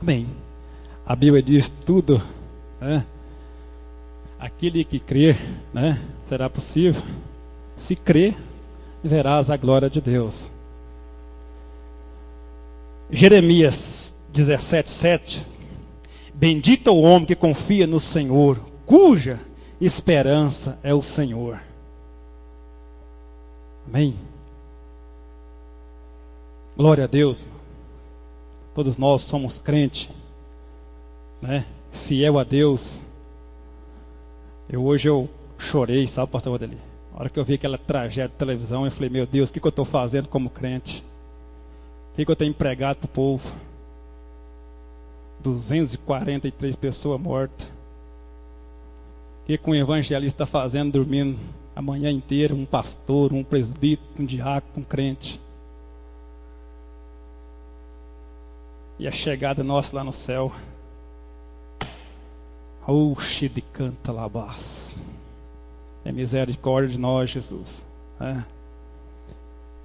Amém. A Bíblia diz tudo, né? Aquele que crer, né, será possível. Se crer, verás a glória de Deus. Jeremias 17:7. Bendito é o homem que confia no Senhor, cuja esperança é o Senhor. Amém. Glória a Deus. Todos nós somos crentes, né? Fiel a Deus. Hoje eu chorei, sabe, pastor Adeli? A hora que eu vi aquela tragédia de televisão, eu falei, meu Deus, o que eu estou fazendo como crente? O que eu tenho pregado para o povo? 243 pessoas mortas. O que um evangelista está fazendo, dormindo a manhã inteira? Um pastor, um presbítero, um diácono, um crente. E a chegada nossa lá no céu. Oxe de canta labás. É misericórdia de nós, Jesus.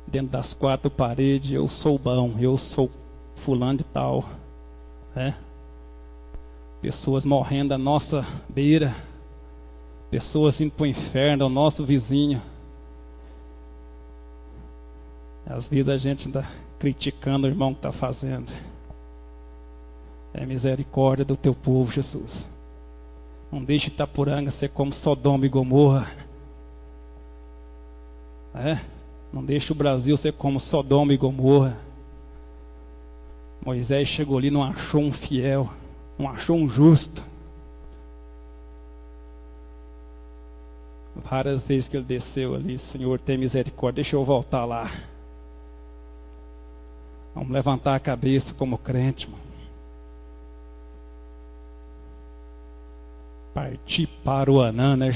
Dentro das quatro paredes, eu sou bom, eu sou fulano de tal. Pessoas morrendo à nossa beira. Pessoas indo para o inferno, ao nosso vizinho. Às vezes a gente ainda criticando o irmão que está fazendo. É misericórdia do teu povo, Jesus. Não deixe Itaporanga ser como Sodoma e Gomorra. Não deixe o Brasil ser como Sodoma e Gomorra. Moisés chegou ali, não achou um fiel, não achou um justo. Várias vezes que ele desceu ali, Senhor, tem misericórdia, deixa eu voltar lá. Vamos levantar a cabeça como crente, irmão. Partir para o Anã, né,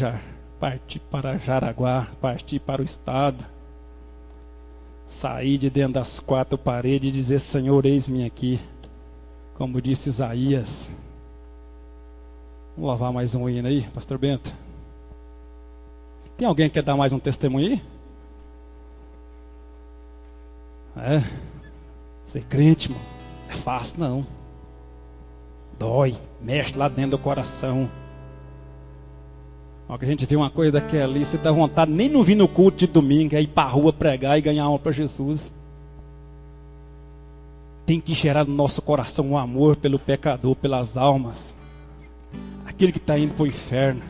partir para Jaraguá, partir para o estado. Sair de dentro das quatro paredes e dizer, Senhor, eis-me aqui. Como disse Isaías. Vamos louvar mais um hino aí, pastor Bento. Tem alguém que quer dar mais um testemunho aí? Ser crente, mano, não é fácil não. Dói, mexe lá dentro do coração. Ó, que a gente vê uma coisa daquela ali, você dá vontade nem não vir no culto de domingo, é ir para a rua pregar e ganhar alma para Jesus. Tem que gerar no nosso coração um amor pelo pecador, pelas almas. Aquele que está indo para o inferno.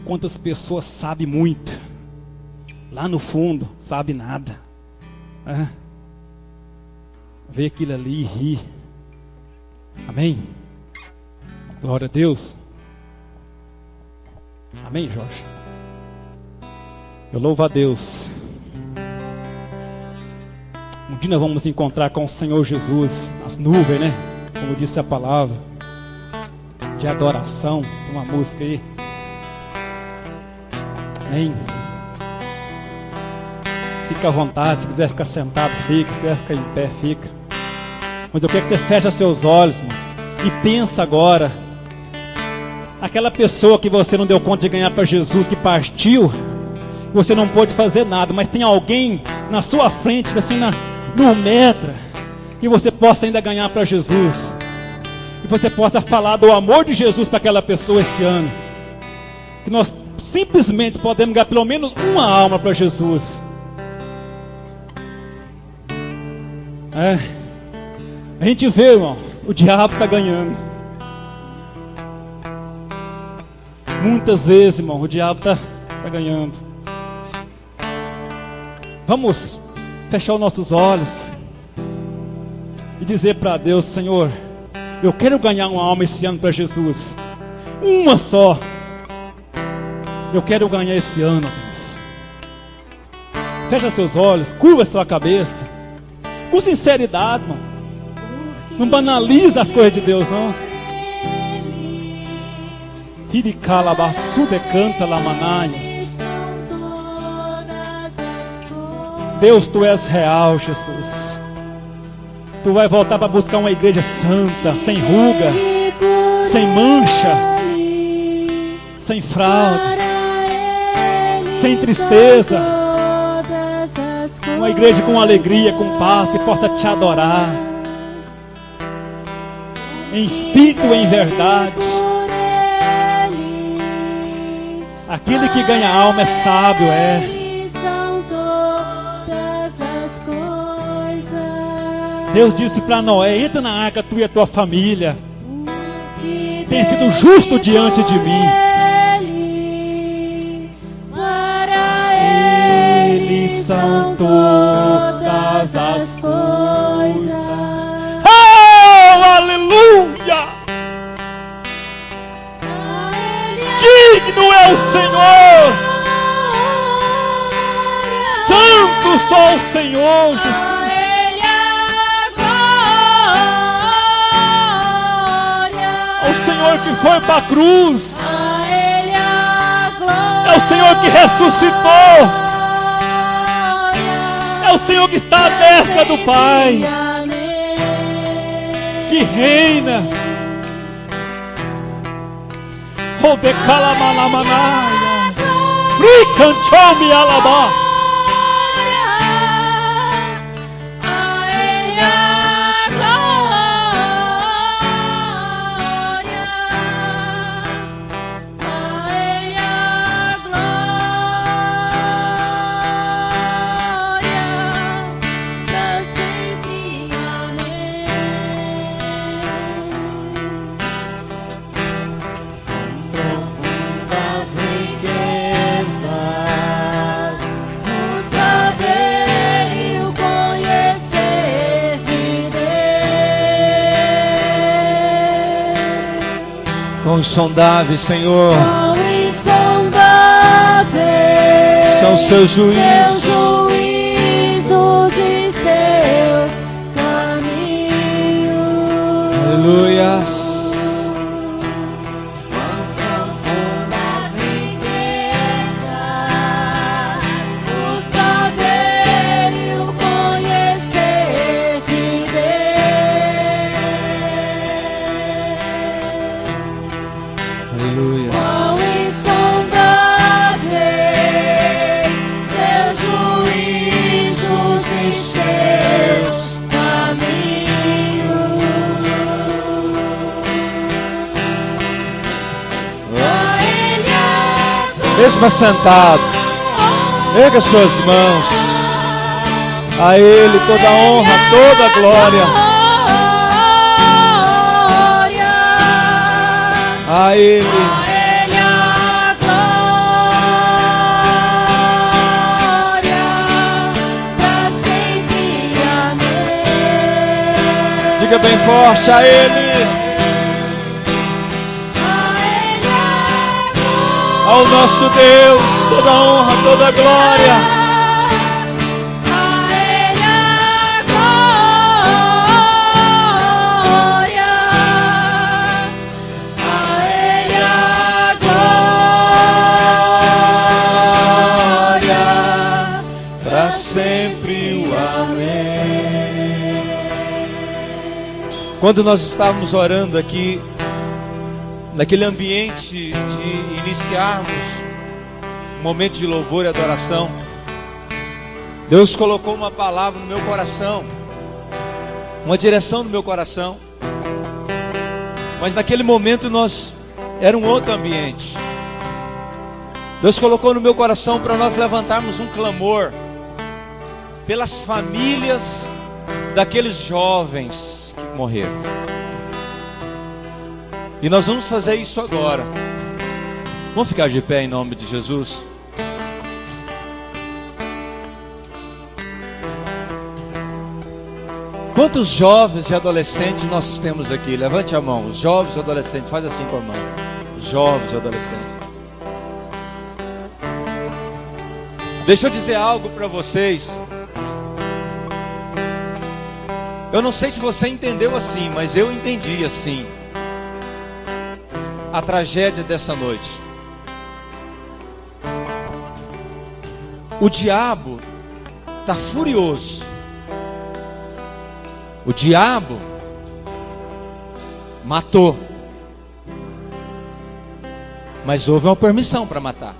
Quantas pessoas sabem muito, lá no fundo, sabe nada. Vê aquilo ali e ri. Amém? Glória a Deus. Amém, Jorge? Eu louvo a Deus. Um dia nós vamos nos encontrar com o Senhor Jesus nas nuvens, né? Como disse a palavra. De adoração. Tem uma música aí. Amém? Fica à vontade. Se quiser ficar sentado, fica. Se quiser ficar em pé, fica. Mas eu quero que você feche seus olhos, irmão, e pensa agora. Aquela pessoa que você não deu conta de ganhar para Jesus, que partiu, você não pôde fazer nada, mas tem alguém na sua frente, assim, no metro, que você possa ainda ganhar para Jesus, e você possa falar do amor de Jesus para aquela pessoa esse ano, que nós simplesmente podemos ganhar pelo menos uma alma para Jesus. A gente vê, irmão, o diabo está ganhando. Muitas vezes, irmão, o diabo está ganhando. Vamos fechar os nossos olhos e dizer para Deus, Senhor, eu quero ganhar uma alma esse ano para Jesus. Uma só. Eu quero ganhar esse ano, Deus. Fecha seus olhos, curva sua cabeça. Com sinceridade, irmão. Não banaliza as coisas de Deus, não. Deus, Tu és real, Jesus. Tu vai voltar para buscar uma igreja santa, sem ruga, sem mancha, sem fraude, sem tristeza. Uma igreja com alegria, com paz, que possa Te adorar. em espírito e em verdade. Aquele que ganha alma é sábio, Deus disse para Noé: entra na arca, tu e a tua família. Tem sido justo diante de mim. Para Ele são todas as coisas. Oh, aleluia! Digno é o Senhor. Santo só o Senhor, Jesus. O Senhor que foi para a cruz, é o Senhor que ressuscitou, é o Senhor que está à destra do Pai, que reina. O de Calamalamanaias, Ricanchomi Alabás. Quão insondáveis, Senhor, quão insondáveis são seus juízos e seus caminhos. Aleluias. Mesmo assentado, erga suas mãos. A Ele toda a honra, toda a glória. A Ele a glória, pra sempre. Amém. Diga bem forte: a Ele. Ao nosso Deus, toda a honra, toda a glória. A Ele a glória, a Ele a glória, Para sempre o amém. Quando nós estávamos orando aqui, naquele ambiente de iniciarmos um momento de louvor e adoração, Deus colocou uma palavra no meu coração, uma direção no meu coração. Mas naquele momento era um outro ambiente. Deus colocou no meu coração para nós levantarmos um clamor pelas famílias daqueles jovens que morreram. E nós vamos fazer isso agora. Vamos ficar de pé em nome de Jesus. Quantos jovens e adolescentes nós temos aqui? Levante a mão. Os jovens e adolescentes, faz assim com a mão. Os jovens e adolescentes. Deixa eu dizer algo para vocês. Eu não sei se você entendeu assim, mas eu entendi assim a tragédia dessa noite. O diabo está furioso. O diabo matou, mas houve uma permissão para matar.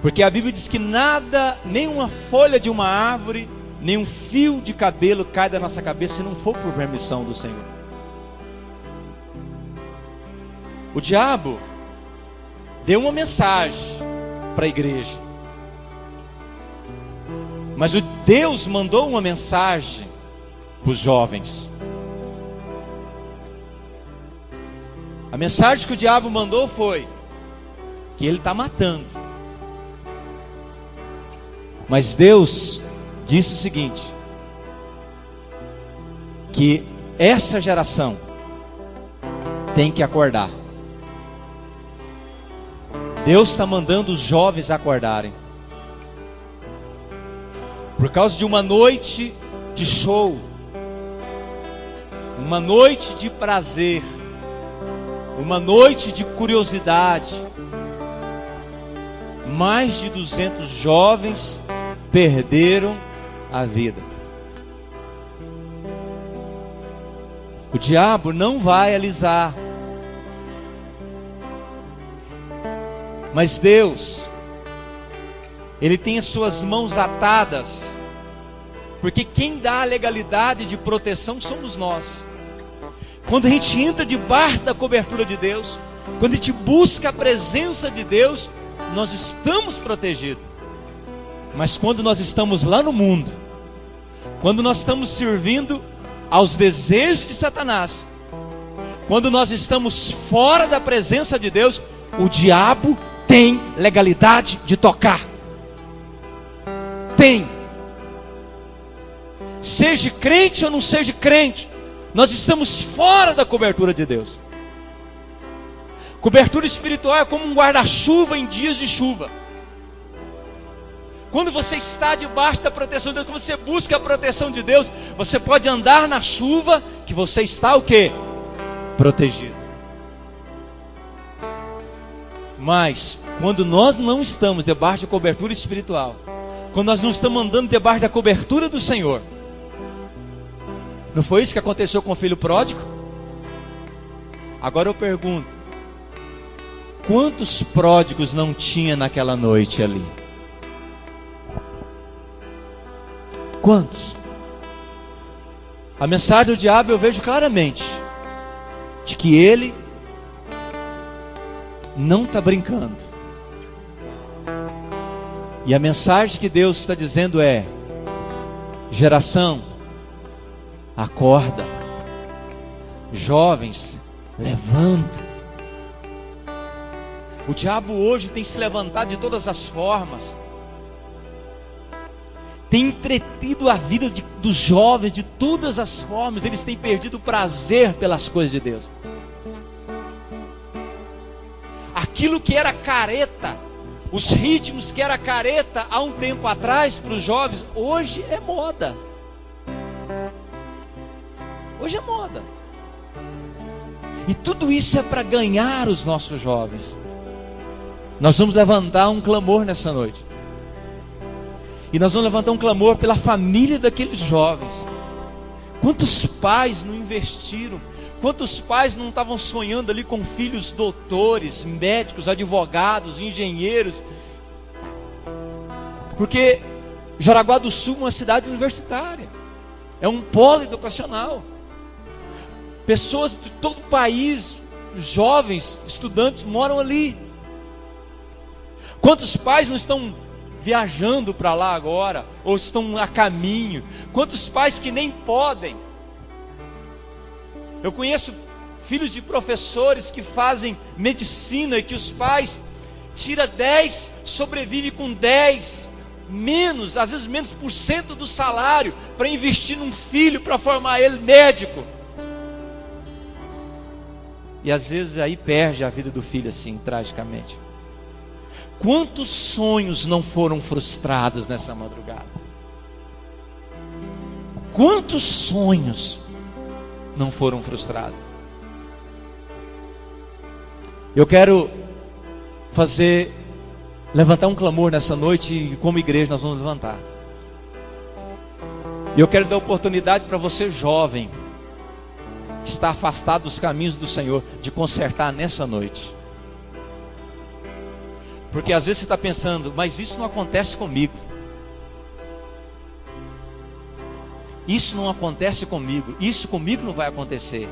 Porque a Bíblia diz que nada, nenhuma folha de uma árvore nenhum fio de cabelo cai da nossa cabeça se não for por permissão do Senhor. O diabo deu uma mensagem para a igreja, mas o Deus mandou uma mensagem para os jovens. A mensagem que o diabo mandou foi que ele está matando. Mas Deus disse o seguinte: que essa geração tem que acordar. Deus está mandando os jovens acordarem. Por causa de uma noite de show, uma noite de prazer, uma noite de curiosidade, mais de 200 jovens perderam a vida. O diabo não vai alisar, mas Deus, Ele tem as suas mãos atadas, porque quem dá a legalidade de proteção somos nós. Quando a gente entra debaixo da cobertura de Deus, quando a gente busca a presença de Deus, nós estamos protegidos. Mas quando nós estamos lá no mundo, quando nós estamos servindo aos desejos de Satanás, quando nós estamos fora da presença de Deus, o diabo tem legalidade de tocar. Tem. Seja crente ou não seja crente, nós estamos fora da cobertura de Deus. Cobertura espiritual é como um guarda-chuva em dias de chuva. Quando você está debaixo da proteção de Deus, quando você busca a proteção de Deus, você pode andar na chuva, que você está o quê? Protegido. Mas, quando nós não estamos debaixo da cobertura espiritual, quando nós não estamos andando debaixo da cobertura do Senhor, não foi isso que aconteceu com o filho pródigo? Agora eu pergunto, quantos pródigos não tinha naquela noite ali? Quantos? A mensagem do diabo eu vejo claramente, de que ele não está brincando. E a mensagem que Deus está dizendo é: geração, acorda. Jovens, levanta. O diabo hoje tem se levantado de todas as formas, tem entretido a vida dos jovens de todas as formas. Eles têm perdido o prazer pelas coisas de Deus. Aquilo que era careta, os ritmos que era careta há um tempo atrás para os jovens, hoje é moda. Hoje é moda. E tudo isso é para ganhar os nossos jovens. Nós vamos levantar um clamor nessa noite. E nós vamos levantar um clamor pela família daqueles jovens. Quantos pais não investiram? Quantos pais não estavam sonhando ali com filhos doutores, médicos, advogados, engenheiros? Porque Jaraguá do Sul é uma cidade universitária, é um polo educacional. Pessoas de todo o país, jovens, estudantes moram ali. Quantos pais não estão viajando para lá agora, ou estão a caminho? Quantos pais que nem podem? Eu conheço filhos de professores que fazem medicina e que os pais tiram 10, sobrevive com 10, menos, às vezes menos por cento do salário, para investir num filho, para formar ele médico. E às vezes aí perde a vida do filho assim, tragicamente. Quantos sonhos não foram frustrados nessa madrugada? Quantos sonhos não foram frustrados? Eu quero levantar um clamor nessa noite, e como igreja nós vamos levantar. E eu quero dar oportunidade para você jovem, que está afastado dos caminhos do Senhor, de consertar nessa noite. Porque às vezes você está pensando, mas isso não acontece comigo. isso não acontece comigo, isso comigo não vai acontecer.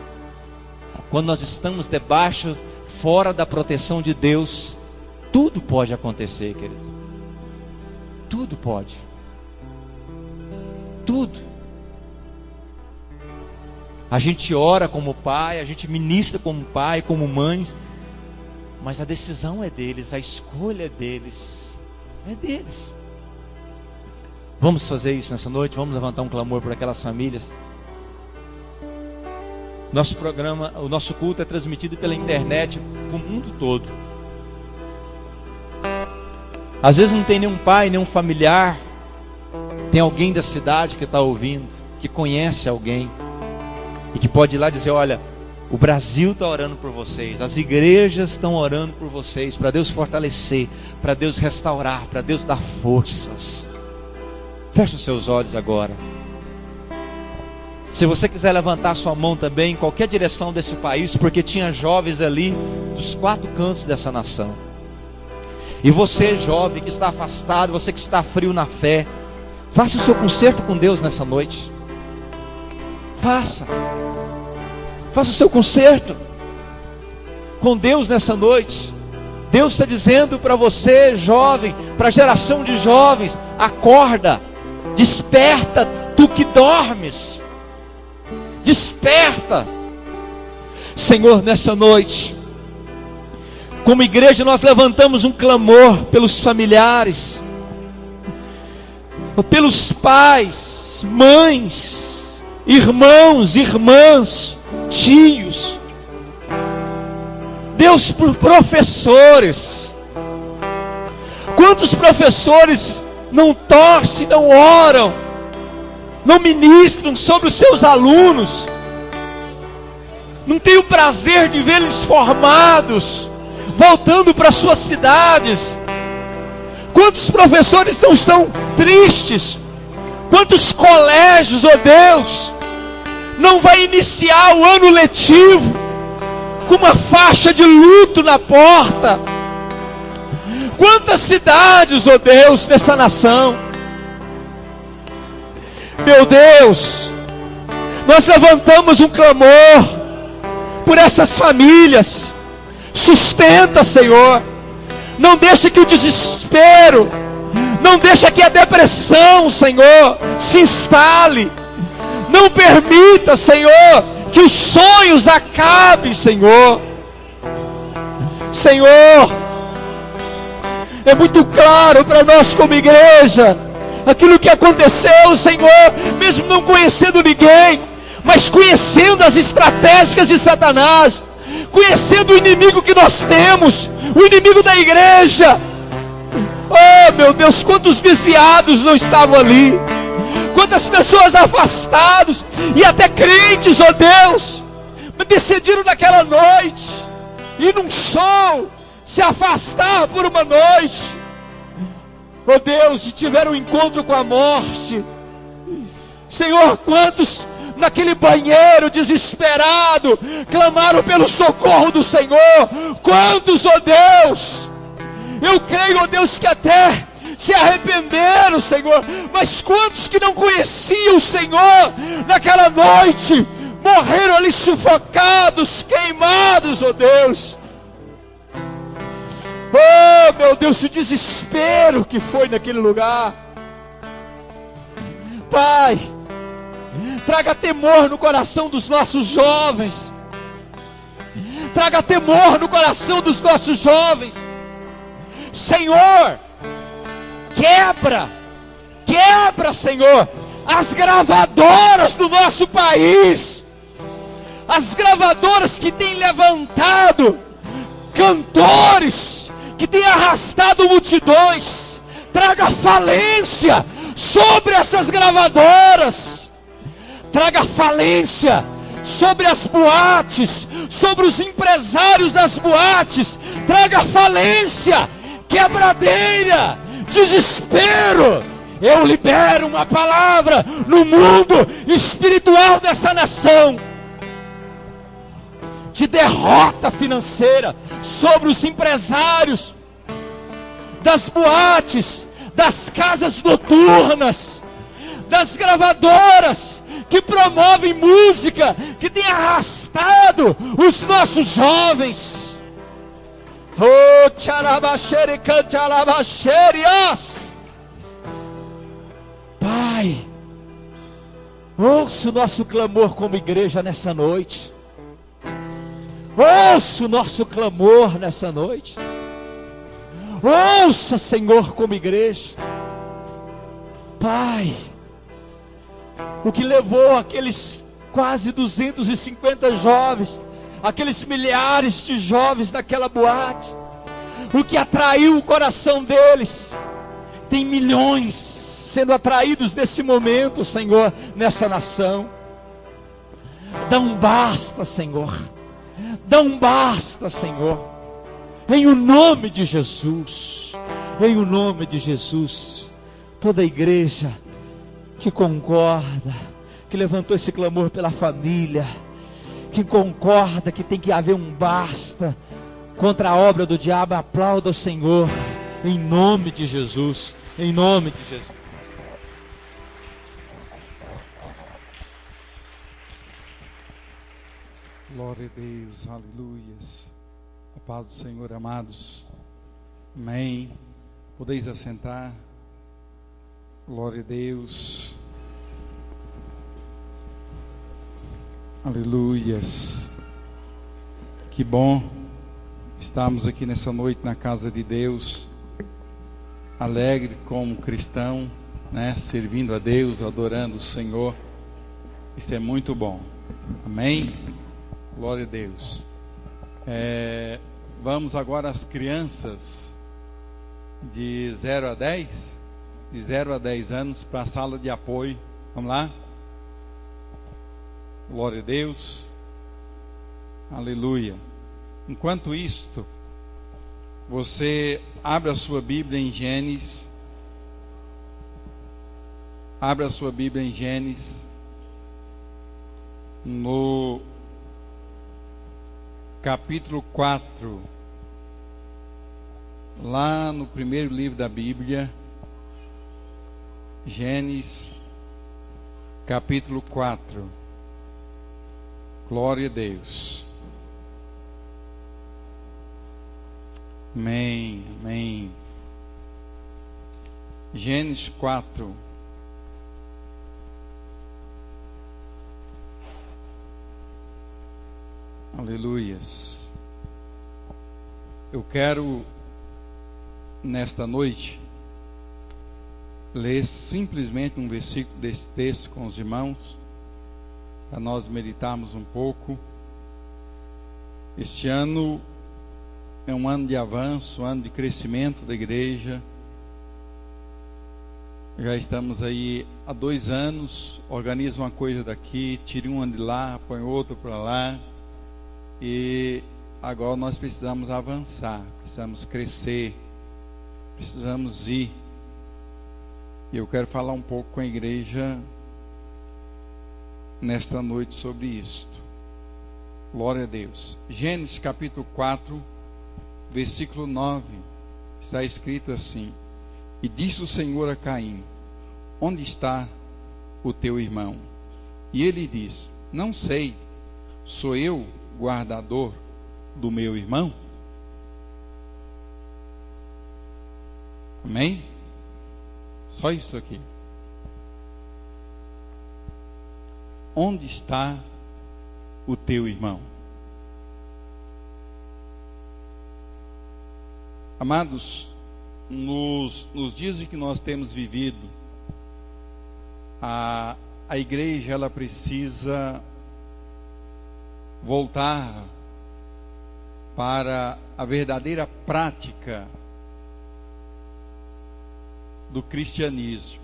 Quando nós estamos debaixo, fora da proteção de Deus, tudo pode acontecer, querido. Tudo pode. Tudo. A gente ora como pai, a gente ministra como pai, como mães, mas a decisão é deles, a escolha é deles. É deles. Vamos fazer isso nessa noite? Vamos levantar um clamor por aquelas famílias. Nosso programa, o nosso culto é transmitido pela internet para o mundo todo. Às vezes não tem nenhum pai, nenhum familiar. Tem alguém da cidade que está ouvindo, que conhece alguém e que pode ir lá dizer: olha, o Brasil está orando por vocês, as igrejas estão orando por vocês, para Deus fortalecer, para Deus restaurar, para Deus dar forças. Feche os seus olhos agora. Se você quiser levantar sua mão também em qualquer direção desse país, porque tinha jovens ali dos 4 cantos dessa nação. E você, jovem que está afastado, você que está frio na fé, faça o seu concerto com Deus nessa noite. Faça o seu concerto com Deus nessa noite. Deus está dizendo para você, jovem, para a geração de jovens: acorda, desperta, tu que dormes. Desperta. Senhor, nessa noite, como igreja, nós levantamos um clamor pelos familiares, pelos pais, mães, irmãos, irmãs, tios. Deus, por professores. Quantos professores não torcem, não oram, não ministram sobre os seus alunos, não tem o prazer de vê-los formados, voltando para suas cidades? Quantos professores não estão tristes? Quantos colégios, ó Deus, não vai iniciar o ano letivo com uma faixa de luto na porta? Quantas cidades, ó Deus, nessa nação? Meu Deus, nós levantamos um clamor por essas famílias. Sustenta, Senhor. Não deixa que o desespero, não deixa que a depressão, Senhor, se instale. Não permita, Senhor, que os sonhos acabem, Senhor. Senhor, é muito claro para nós como igreja aquilo que aconteceu, Senhor, mesmo não conhecendo ninguém, mas conhecendo as estratégias de Satanás, conhecendo o inimigo que nós temos, o inimigo da igreja. Oh meu Deus, quantos desviados não estavam ali, quantas pessoas afastadas, e até crentes, oh Deus, decidiram naquela noite ir num show, se afastar por uma noite, oh Deus, e tiveram um encontro com a morte. Senhor, quantos naquele banheiro desesperado clamaram pelo socorro do Senhor? Quantos, oh Deus, eu creio, oh Deus, que até se arrependeram, Senhor, mas quantos que não conheciam o Senhor naquela noite morreram ali sufocados, queimados, oh Deus. Oh meu Deus, o desespero que foi naquele lugar. Pai, traga temor no coração dos nossos jovens. Traga temor no coração dos nossos jovens. Senhor, quebra, Senhor, as gravadoras do nosso país. As gravadoras que têm levantado cantores, que têm arrastado multidões. Traga falência sobre essas gravadoras. Traga falência sobre as boates, sobre os empresários das boates. Traga falência, quebradeira, desespero. Eu libero uma palavra no mundo espiritual dessa nação de derrota financeira sobre os empresários das boates, das casas noturnas, das gravadoras que promovem música, que tem arrastado os nossos jovens. Oh, tcharabaxere, cantalabaxerias. Pai, ouça o nosso clamor como igreja nessa noite. Ouça o nosso clamor nessa noite. Ouça, Senhor, como igreja. Pai, o que levou aqueles quase 250 jovens, aqueles milhares de jovens daquela boate, o que atraiu o coração deles, tem milhões sendo atraídos nesse momento, Senhor, nessa nação. Dá um basta, Senhor. Dá um basta, Senhor. Em o nome de Jesus. Em o nome de Jesus. Toda a igreja que concorda, que levantou esse clamor pela família, que concorda que tem que haver um basta contra a obra do diabo, aplauda o Senhor. Em nome de Jesus. Em nome de Jesus. Glória a Deus, aleluias. A paz do Senhor, amados. Amém. Podeis assentar. Glória a Deus. Aleluias. Que bom estarmos aqui nessa noite na casa de Deus, alegre como cristão, né? Servindo a Deus, adorando o Senhor. Isso é muito bom. Amém. Glória a Deus. Vamos agora às crianças de 0 a 10, de 0 a 10 anos, para a sala de apoio. Vamos lá? Glória a Deus. Aleluia. Enquanto isto, você abre a sua Bíblia em Gênesis. Abre a sua Bíblia em Gênesis, no capítulo 4, lá no primeiro livro da Bíblia, Gênesis, capítulo 4. Glória a Deus. Amém, amém. Gênesis 4. Aleluias. Eu quero, nesta noite, ler simplesmente um versículo desse texto com os irmãos, para nós meditarmos um pouco. Este ano é um ano de avanço, um ano de crescimento da igreja. Já estamos aí há 2 anos, organiza uma coisa daqui, tira uma de lá, põe outra para lá. E agora nós precisamos avançar, precisamos crescer, precisamos ir. E eu quero falar um pouco com a igreja nesta noite sobre isto. Glória a Deus. Gênesis capítulo 4, versículo 9, está escrito assim: E disse o Senhor a Caim: Onde está o teu irmão? E ele disse: Não sei, sou eu guardador do meu irmão? Amém? Só isso aqui. Onde está o teu irmão? Amados, nos dias em que nós temos vivido, a igreja ela precisa voltar para a verdadeira prática do cristianismo.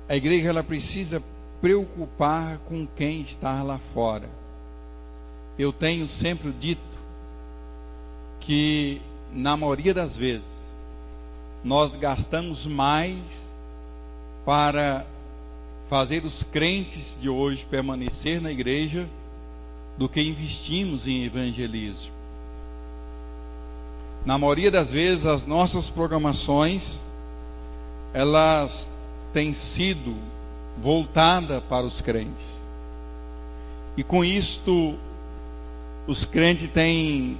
A igreja ela precisa preocupar com quem está lá fora. Eu tenho sempre dito que, na maioria das vezes, nós gastamos mais para fazer os crentes de hoje permanecer na igreja do que investimos em evangelismo. Na maioria das vezes, as nossas programações, elas têm sido voltada para os crentes. E com isto, os crentes têm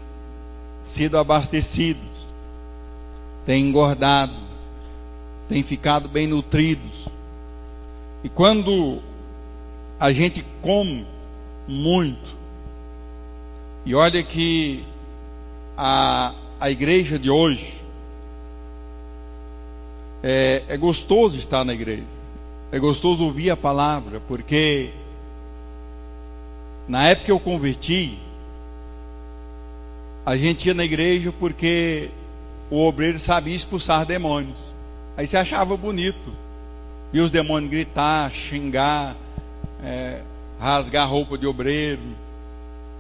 sido abastecidos, têm engordado, têm ficado bem nutridos. E quando a gente come muito, e olha que a igreja de hoje, é gostoso estar na igreja, é gostoso ouvir a palavra, porque na época que eu converti, a gente ia na igreja porque o obreiro sabia expulsar demônios. Aí você achava bonito, e os demônios gritar, xingar, rasgar a roupa de obreiro.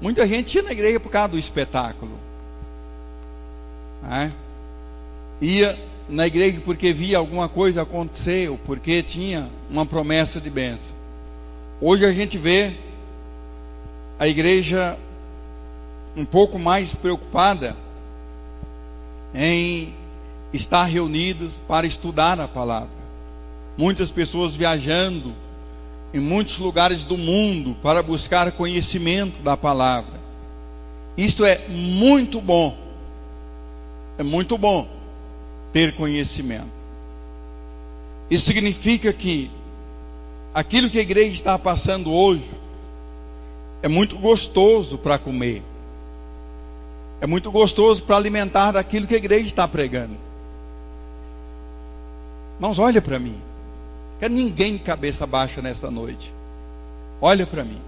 Muita gente ia na igreja por causa do espetáculo, né? Ia na igreja porque via alguma coisa acontecer, ou porque tinha uma promessa de bênção. Hoje a gente vê a igreja um pouco mais preocupada em estar reunidos para estudar a palavra. Muitas pessoas viajando em muitos lugares do mundo para buscar conhecimento da palavra. Isto é muito bom. É muito bom ter conhecimento. Isso significa que aquilo que a igreja está passando hoje é muito gostoso para comer. É muito gostoso para alimentar daquilo que a igreja está pregando. Irmãos, olha para mim. Não quero ninguém de cabeça baixa nessa noite. Olha para mim.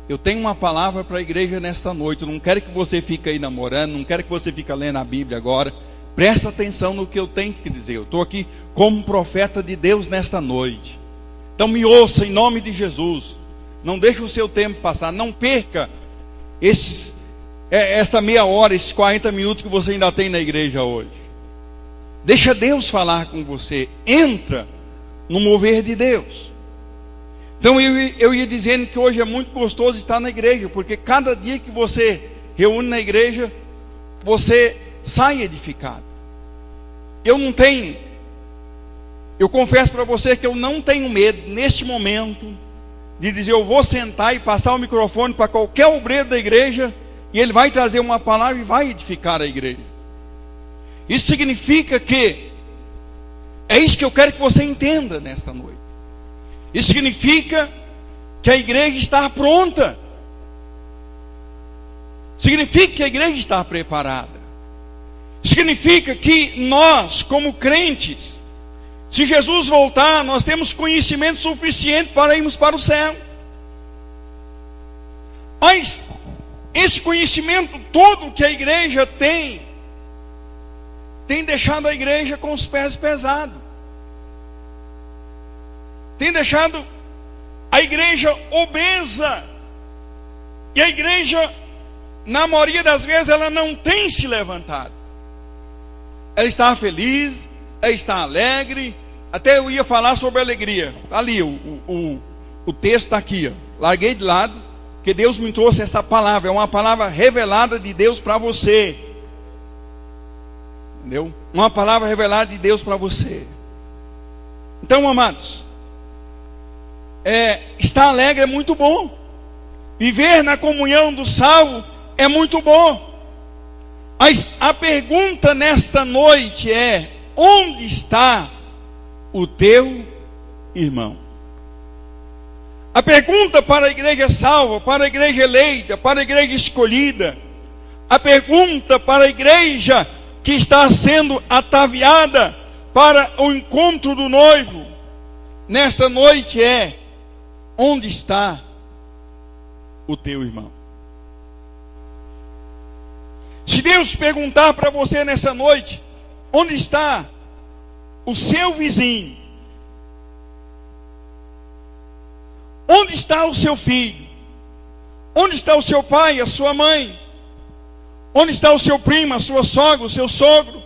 Eu tenho uma palavra para a igreja nesta noite. Eu não quero que você fique aí namorando, não quero que você fique lendo a Bíblia agora. Presta atenção no que eu tenho que dizer. Eu estou aqui como profeta de Deus nesta noite. Então me ouça em nome de Jesus. Não deixe o seu tempo passar. Não perca essa meia hora, esses 40 minutos que você ainda tem na igreja hoje. Deixa Deus falar com você. Entra no mover de Deus. Então eu ia dizendo que hoje é muito gostoso estar na igreja, porque cada dia que você reúne na igreja, você sai edificado. Eu confesso para você que eu não tenho medo neste momento de dizer, eu vou sentar e passar o microfone para qualquer obreiro da igreja, e ele vai trazer uma palavra e vai edificar a igreja. Isso significa que é isso que eu quero que você entenda nesta noite. Isso significa que a igreja está pronta. Significa que a igreja está preparada. Significa que nós, como crentes, se Jesus voltar, nós temos conhecimento suficiente para irmos para o céu. Mas esse conhecimento todo que a igreja tem deixado a igreja com os pés pesados. Tem deixado a igreja obesa. E a igreja, na maioria das vezes, ela não tem se levantado. Ela está feliz, ela está alegre. Até eu ia falar sobre alegria. Ali, o texto está aqui. Ó. Larguei de lado, porque Deus me trouxe essa palavra. É uma palavra revelada de Deus para você. Entendeu? Uma palavra revelada de Deus para você. Então, amados, estar alegre é muito bom. Viver na comunhão do salvo é muito bom. Mas a pergunta nesta noite é: onde está o teu irmão? A pergunta para a igreja salva, para a igreja eleita, para a igreja escolhida, a pergunta para a igreja que está sendo ataviada para o encontro do noivo nesta noite é: onde está o teu irmão? Se Deus perguntar para você nessa noite, onde está o seu vizinho? Onde está o seu filho? Onde está o seu pai, a sua mãe? Onde está o seu primo, a sua sogra, o seu sogro?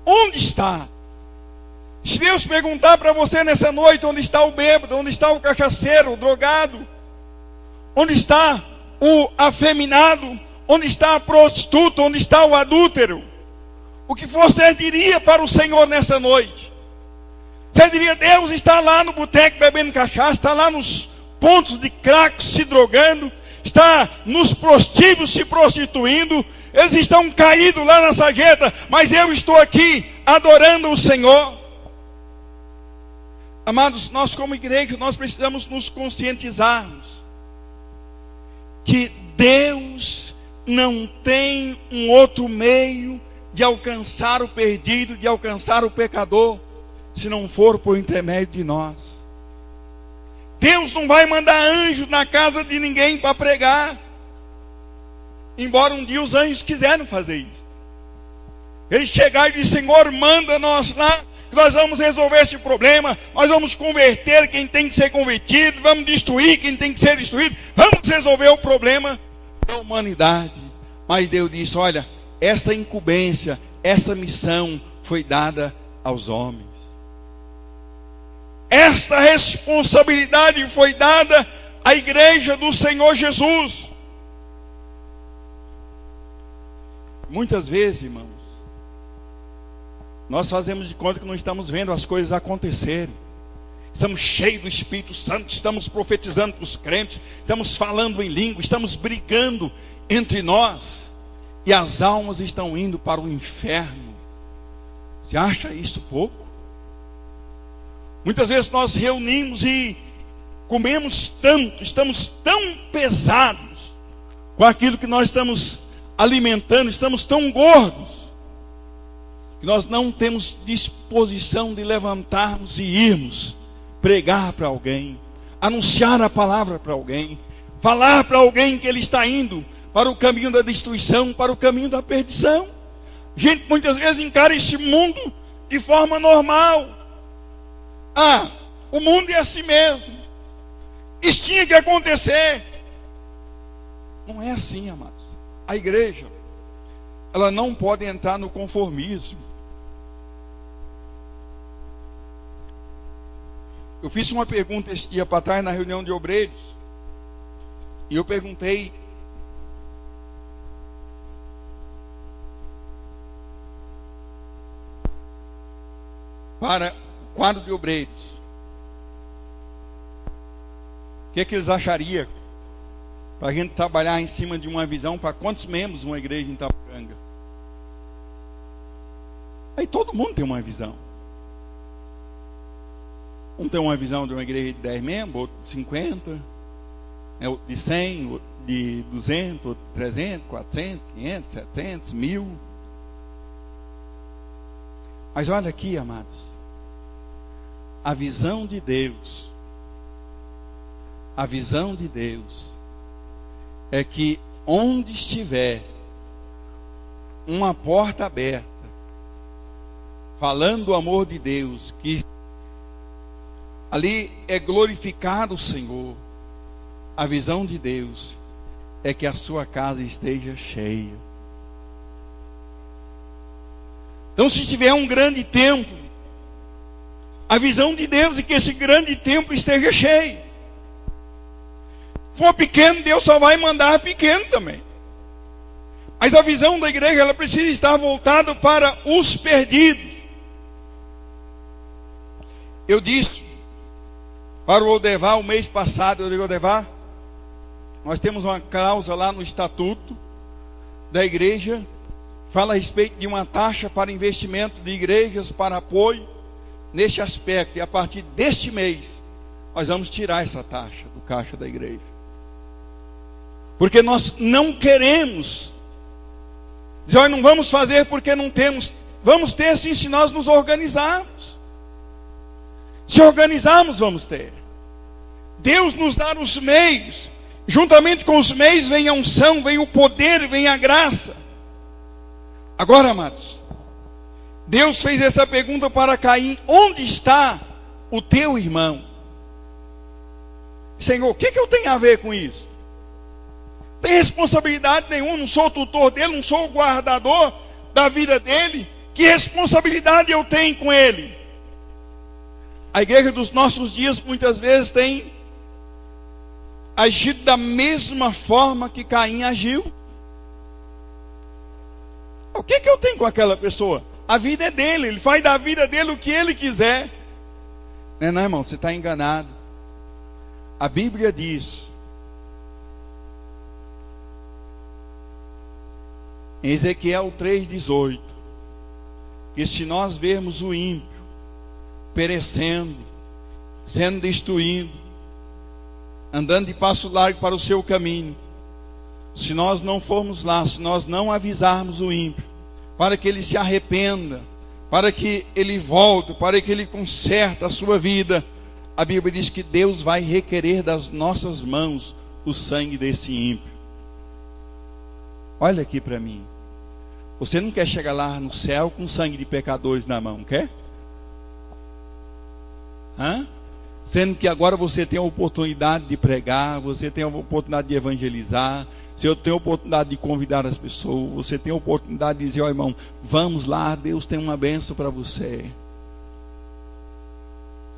Onde está? Se Deus perguntar para você nessa noite, onde está o bêbado? Onde está o cachaceiro, o drogado? Onde está o afeminado? Onde está a prostituta? Onde está o adúltero? O que você diria para o Senhor nessa noite? Você diria, Deus está lá no boteco bebendo cachaça, está lá nos pontos de crack se drogando, está nos prostíbulos se prostituindo, eles estão caídos lá na sarjeta, mas eu estou aqui adorando o Senhor. Amados, nós como igreja, nós precisamos nos conscientizarmos que Deus não tem um outro meio de alcançar o perdido, de alcançar o pecador, se não for por intermédio de nós. Deus não vai mandar anjos na casa de ninguém para pregar, embora um dia os anjos quiseram fazer isso. Eles chegaram e disseram, Senhor, manda nós lá, que nós vamos resolver esse problema, nós vamos converter quem tem que ser convertido, vamos destruir quem tem que ser destruído, vamos resolver o problema da humanidade. Mas Deus disse, olha, essa incumbência, essa missão foi dada aos homens. Esta responsabilidade foi dada à igreja do Senhor Jesus. Muitas vezes, irmãos, nós fazemos de conta que não estamos vendo as coisas acontecerem. Estamos cheios do Espírito Santo, estamos profetizando para os crentes, estamos falando em língua, estamos brigando entre nós, e as almas estão indo para o inferno. Você acha isso pouco? Muitas vezes nós reunimos e comemos tanto, estamos tão pesados com aquilo que nós estamos alimentando, estamos tão gordos, que nós não temos disposição de levantarmos e irmos pregar para alguém, anunciar a palavra para alguém, falar para alguém que ele está indo para o caminho da destruição, para o caminho da perdição. A gente muitas vezes encara esse mundo de forma normal. Ah, o mundo é assim mesmo, isso tinha que acontecer. Não é assim, amados. A igreja, ela não pode entrar no conformismo. Eu fiz uma pergunta esse dia para trás na reunião de obreiros, e eu perguntei para o quadro de obreiros o que eles achariam para a gente trabalhar em cima de uma visão para quantos membros uma igreja em Itaporanga. Aí todo mundo tem uma visão. Um tem uma visão de uma igreja de 10 membros, outro de 50, outro de 100, outro de 200, outro de 300, 400, 500, 700, 1000. Mas olha aqui, amados, a visão de Deus é que onde estiver uma porta aberta, falando do amor de Deus, que ali é glorificado o Senhor, a visão de Deus é que a sua casa esteja cheia. Então, se tiver um grande templo, a visão de Deus é que esse grande templo esteja cheio. Se for pequeno, Deus só vai mandar pequeno também. Mas a visão da igreja, ela precisa estar voltada para os perdidos. Eu disse para o Odevar o mês passado, eu digo, Odevar, nós temos uma cláusula lá no estatuto da igreja, fala a respeito de uma taxa para investimento de igrejas, para apoio neste aspecto, e a partir deste mês nós vamos tirar essa taxa do caixa da igreja, porque nós não queremos dizer, olha, não vamos fazer porque não temos. Vamos ter sim, se nós nos organizarmos. Se organizarmos, vamos ter. Deus nos dá os meios, juntamente com os meios vem a unção, vem o poder, vem a graça. Agora, amados, Deus fez essa pergunta para Caim: onde está o teu irmão? Senhor, o que eu tenho a ver com isso? Não tem responsabilidade nenhuma, não sou o tutor dele, não sou o guardador da vida dele. Que responsabilidade eu tenho com ele? A igreja dos nossos dias muitas vezes tem agido da mesma forma que Caim agiu. O que eu tenho com aquela pessoa? A vida é dele, ele faz da vida dele o que ele quiser. Não, irmão, você está enganado. A Bíblia diz, em Ezequiel 3,18, que se nós vermos o ímpio perecendo, sendo destruído, andando de passo largo para o seu caminho, se nós não formos lá, se nós não avisarmos o ímpio, para que ele se arrependa, para que ele volte, para que ele conserte a sua vida, a Bíblia diz que Deus vai requerer das nossas mãos o sangue desse ímpio. Olha aqui para mim. Você não quer chegar lá no céu com sangue de pecadores na mão, quer? Sendo que agora você tem a oportunidade de pregar, você tem a oportunidade de evangelizar, você tem a oportunidade de convidar as pessoas, você tem a oportunidade de dizer, ó irmão, vamos lá, Deus tem uma bênção para você.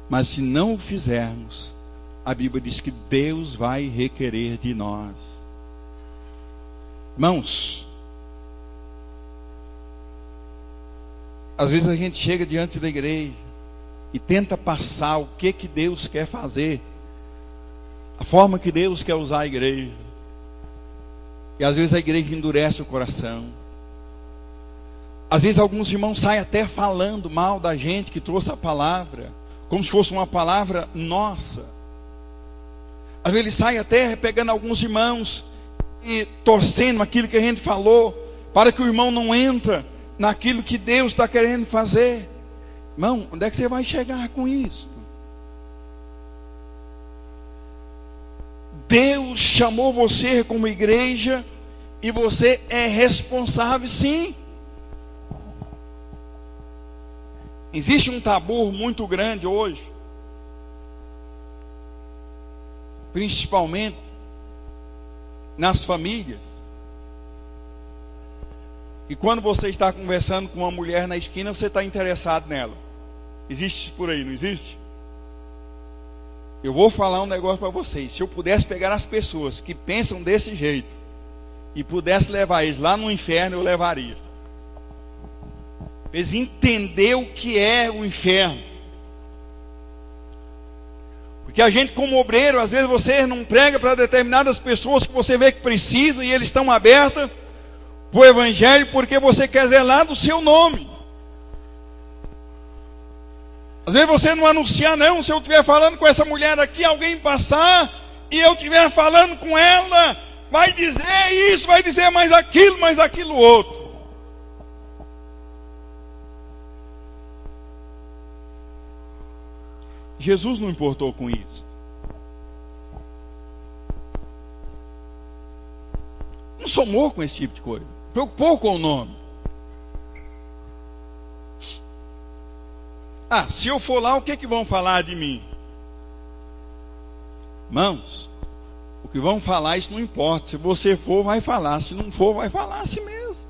Mas se não o fizermos, a Bíblia diz que Deus vai requerer de nós. Irmãos, às vezes a gente chega diante da igreja e tenta passar o que Deus quer fazer, a forma que Deus quer usar a igreja. E às vezes a igreja endurece o coração. Às vezes alguns irmãos saem até falando mal da gente que trouxe a palavra, como se fosse uma palavra nossa. Às vezes eles saem até pegando alguns irmãos e torcendo aquilo que a gente falou, para que o irmão não entre naquilo que Deus está querendo fazer. Irmão, onde é que você vai chegar com isso? Deus chamou você como igreja e você é responsável, sim. Existe um tabu muito grande hoje, principalmente nas famílias. E quando você está conversando com uma mulher na esquina, você está interessado nela. Existe isso por aí, não existe? Eu vou falar um negócio para vocês. Se eu pudesse pegar as pessoas que pensam desse jeito e pudesse levar eles lá no inferno, eu levaria. Eles entenderam o que é o inferno. Porque a gente, como obreiro, às vezes você não prega para determinadas pessoas que você vê que precisam e eles estão abertas para o evangelho, porque você quer zelar do seu nome. Às vezes você não anuncia, não. Se eu estiver falando com essa mulher aqui, alguém passar e eu estiver falando com ela, vai dizer isso, vai dizer mais aquilo outro. Jesus não importou com isso. Não somou com esse tipo de coisa. Preocupou com o nome. Se eu for lá, o que vão falar de mim? Irmãos, o que vão falar, isso não importa. Se você for, vai falar. Se não for, vai falar assim mesmo.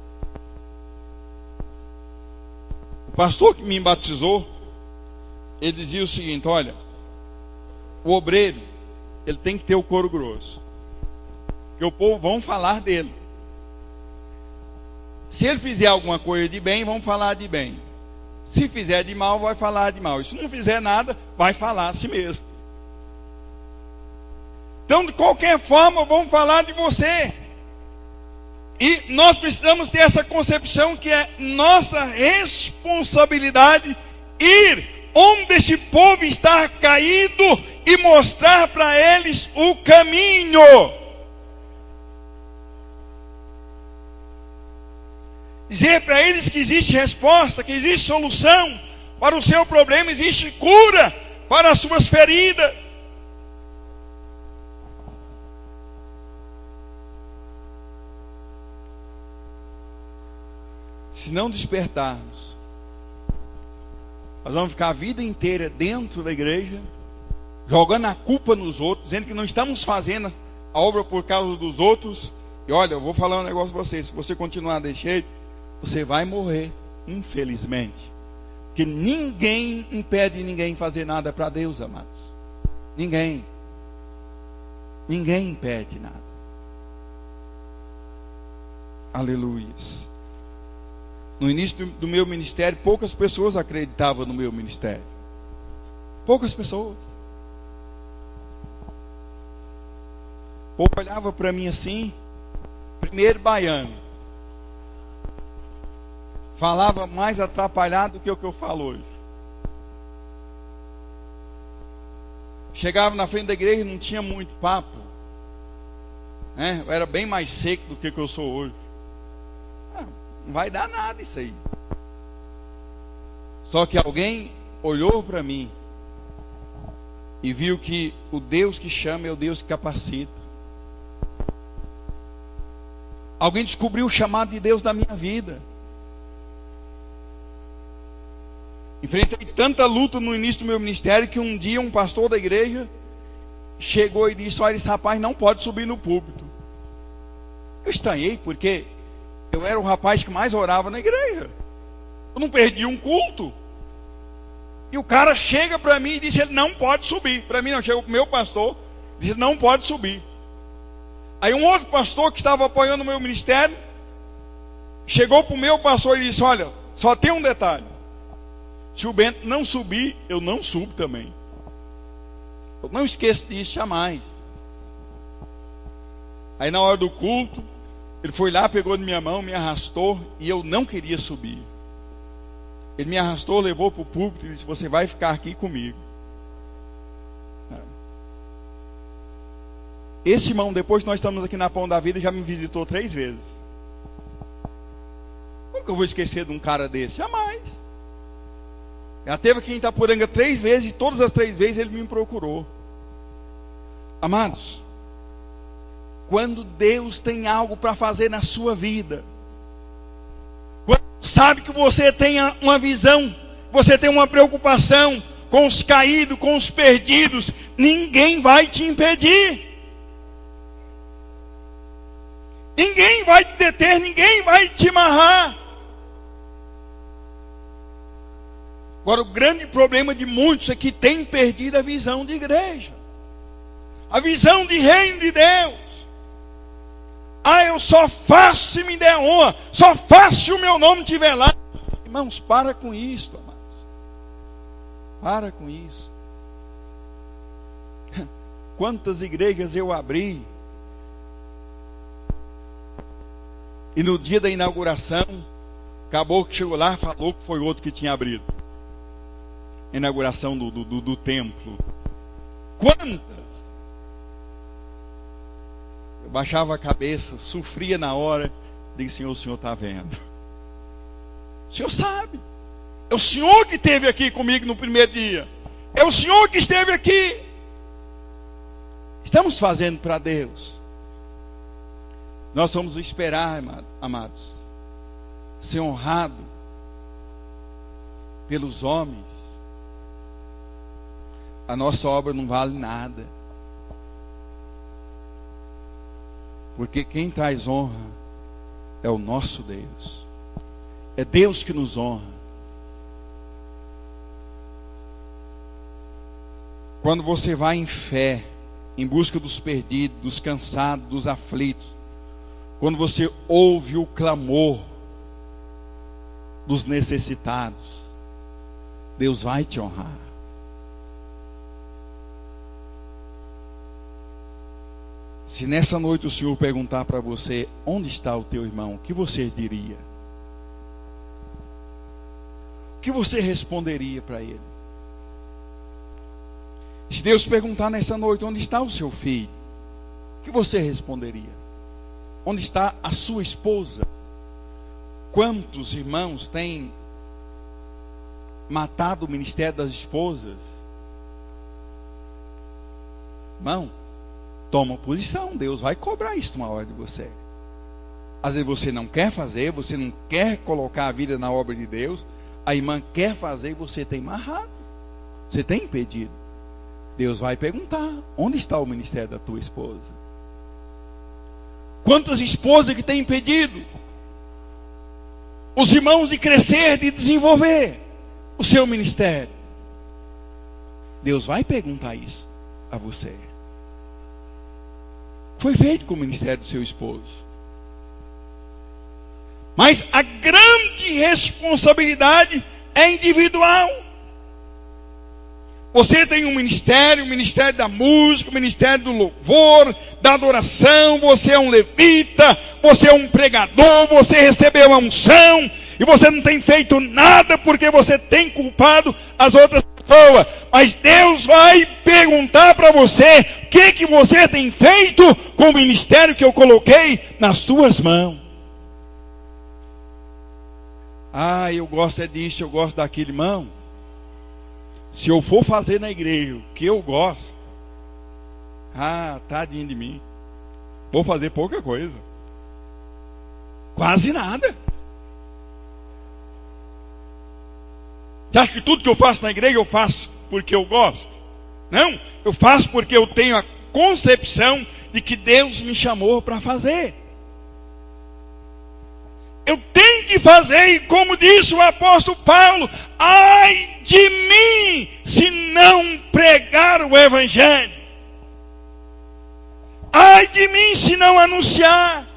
O pastor que me batizou, ele dizia o seguinte: olha, o obreiro, ele tem que ter o couro grosso, porque o povo vão falar dele. Se ele fizer alguma coisa de bem, vão falar de bem. Se fizer de mal, vai falar de mal. E se não fizer nada, vai falar a si mesmo. Então, de qualquer forma, vão falar de você. E nós precisamos ter essa concepção que é nossa responsabilidade ir onde este povo está caído e mostrar para eles o caminho. Dizer para eles que existe resposta, que existe solução para o seu problema, existe cura para as suas feridas. Se não despertarmos, nós vamos ficar a vida inteira dentro da igreja, jogando a culpa nos outros, dizendo que não estamos fazendo a obra por causa dos outros. E olha, eu vou falar um negócio para você: se você continuar desse jeito, você vai morrer, infelizmente. Porque ninguém impede ninguém fazer nada para Deus, amados. Ninguém. Ninguém impede nada. Aleluias. No início do meu ministério, poucas pessoas acreditavam no meu ministério. Poucas pessoas. O povo olhava para mim assim, primeiro baiano. Falava mais atrapalhado do que o que eu falo hoje. Chegava na frente da igreja e não tinha muito papo. Né? Eu era bem mais seco do que eu sou hoje. Não vai dar nada isso aí. Só que alguém olhou para mim e viu que o Deus que chama é o Deus que capacita. Alguém descobriu o chamado de Deus na minha vida. Enfrentei tanta luta no início do meu ministério que um dia um pastor da igreja chegou e disse: olha, esse rapaz não pode subir no púlpito. Eu estranhei, porque eu era o rapaz que mais orava na igreja. Eu não perdi um culto. E o cara chega para mim e disse: ele não pode subir. Para mim não, chegou para o meu pastor, disse: não pode subir. Aí um outro pastor que estava apoiando o meu ministério chegou para o meu pastor e disse: olha, só tem um detalhe. Se o Bento não subir, eu não subo também. Eu não esqueço disso jamais. Aí na hora do culto, ele foi lá, pegou na minha mão, me arrastou, e eu não queria subir. Ele me arrastou, levou para o púlpito e disse: você vai ficar aqui comigo. Esse irmão, depois que nós estamos aqui na Pão da Vida, já me visitou 3 vezes. Como que eu vou esquecer de um cara desse? Jamais. Já teve aqui em Itaporanga 3 vezes, e todas as 3 vezes ele me procurou. Amados, quando Deus tem algo para fazer na sua vida, quando sabe que você tem uma visão, você tem uma preocupação com os caídos, com os perdidos, ninguém vai te impedir. Ninguém vai te deter, ninguém vai te amarrar. Agora, o grande problema de muitos é que tem perdido a visão de igreja, a visão de reino de Deus. Eu só faço se me der honra, só faço se o meu nome estiver lá. Irmãos, para com isso, amados. Para com isso. Quantas igrejas eu abri, e no dia da inauguração, acabou que chegou lá, falou que foi outro que tinha abrido. Inauguração do templo. Quantas? Eu baixava a cabeça, sofria na hora. Digo: Senhor, o Senhor está vendo. O Senhor sabe. É o Senhor que esteve aqui comigo no primeiro dia. É o Senhor que esteve aqui. Estamos fazendo para Deus. Nós vamos esperar, amados, ser honrado pelos homens. A nossa obra não vale nada. Porque quem traz honra é o nosso Deus. É Deus que nos honra. Quando você vai em fé, em busca dos perdidos, dos cansados, dos aflitos, quando você ouve o clamor dos necessitados, Deus vai te honrar. Se nessa noite o Senhor perguntar para você: onde está o teu irmão? O que você diria? O que você responderia para ele? Se Deus perguntar nessa noite: onde está o seu filho? O que você responderia? Onde está a sua esposa? Quantos irmãos têm matado o ministério das esposas? Irmão, toma posição. Deus vai cobrar isso uma hora de você. Às vezes você não quer fazer, você não quer colocar a vida na obra de Deus. A irmã quer fazer e você tem amarrado, você tem impedido. Deus vai perguntar: onde está o ministério da tua esposa? Quantas esposas que têm impedido os irmãos de crescer, de desenvolver o seu ministério? Deus vai perguntar isso a você. Foi feito com o ministério do seu esposo. Mas a grande responsabilidade é individual. Você tem um ministério, o ministério da música, o ministério do louvor, da adoração. Você é um levita, você é um pregador, você recebeu a unção e você não tem feito nada porque você tem culpado as outras pessoas. Mas Deus vai perguntar para você: o que você tem feito com o ministério que eu coloquei nas tuas mãos? Ah, eu gosto é disso, eu gosto daquilo, irmão. Se eu for fazer na igreja o que eu gosto, tadinho de mim, vou fazer pouca coisa, quase nada. Você acha que tudo que eu faço na igreja eu faço porque eu gosto? Não, eu faço porque eu tenho a concepção de que Deus me chamou para fazer. Eu tenho que fazer, e como disse o apóstolo Paulo: ai de mim se não pregar o evangelho, ai de mim se não anunciar.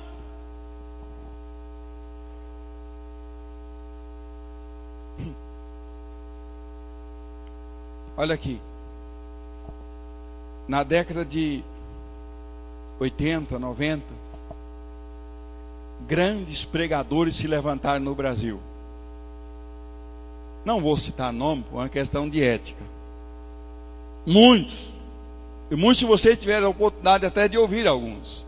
Olha aqui, na década de 80, 90, grandes pregadores se levantaram no Brasil. Não vou citar nome por uma questão de ética. Muitos. E muitos de vocês tiveram a oportunidade até de ouvir alguns.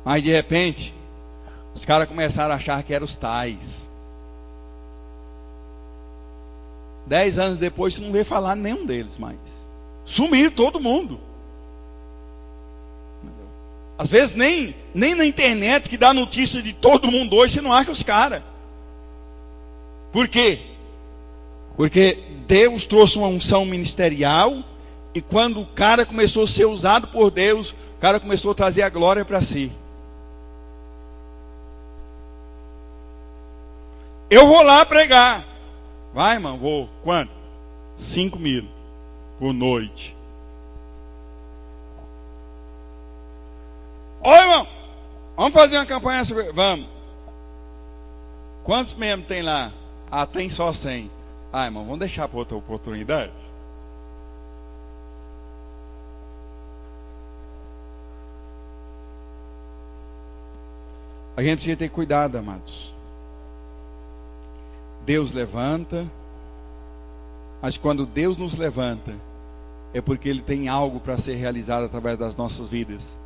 Mas de repente, os caras começaram a achar que eram os tais. 10 anos depois, você não vê falar nenhum deles mais. Sumiram todo mundo. Às vezes nem na internet que dá notícia de todo mundo hoje, você não acha os caras. Por quê? Porque Deus trouxe uma unção ministerial, e quando o cara começou a ser usado por Deus, o cara começou a trazer a glória para si. Eu vou lá pregar. Vai, irmão, vou. Quanto? 5.000 por noite. Oi, irmão, vamos fazer uma campanha sobre... Vamos. Quantos membros tem lá? Tem só 100. Irmão, vamos deixar para outra oportunidade? A gente precisa ter cuidado, amados. Deus levanta, mas quando Deus nos levanta, é porque Ele tem algo para ser realizado através das nossas vidas.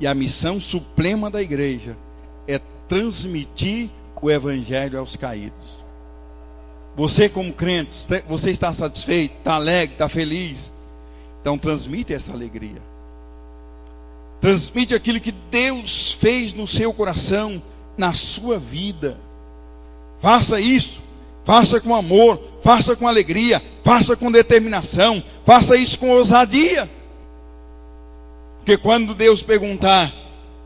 E a missão suprema da igreja é transmitir o evangelho aos caídos. Você, como crente, você está satisfeito, está alegre, está feliz? Então transmite essa alegria. Transmite aquilo que Deus fez no seu coração, na sua vida. Faça isso. Faça com amor, faça com alegria, faça com determinação, faça isso com ousadia. Porque quando Deus perguntar: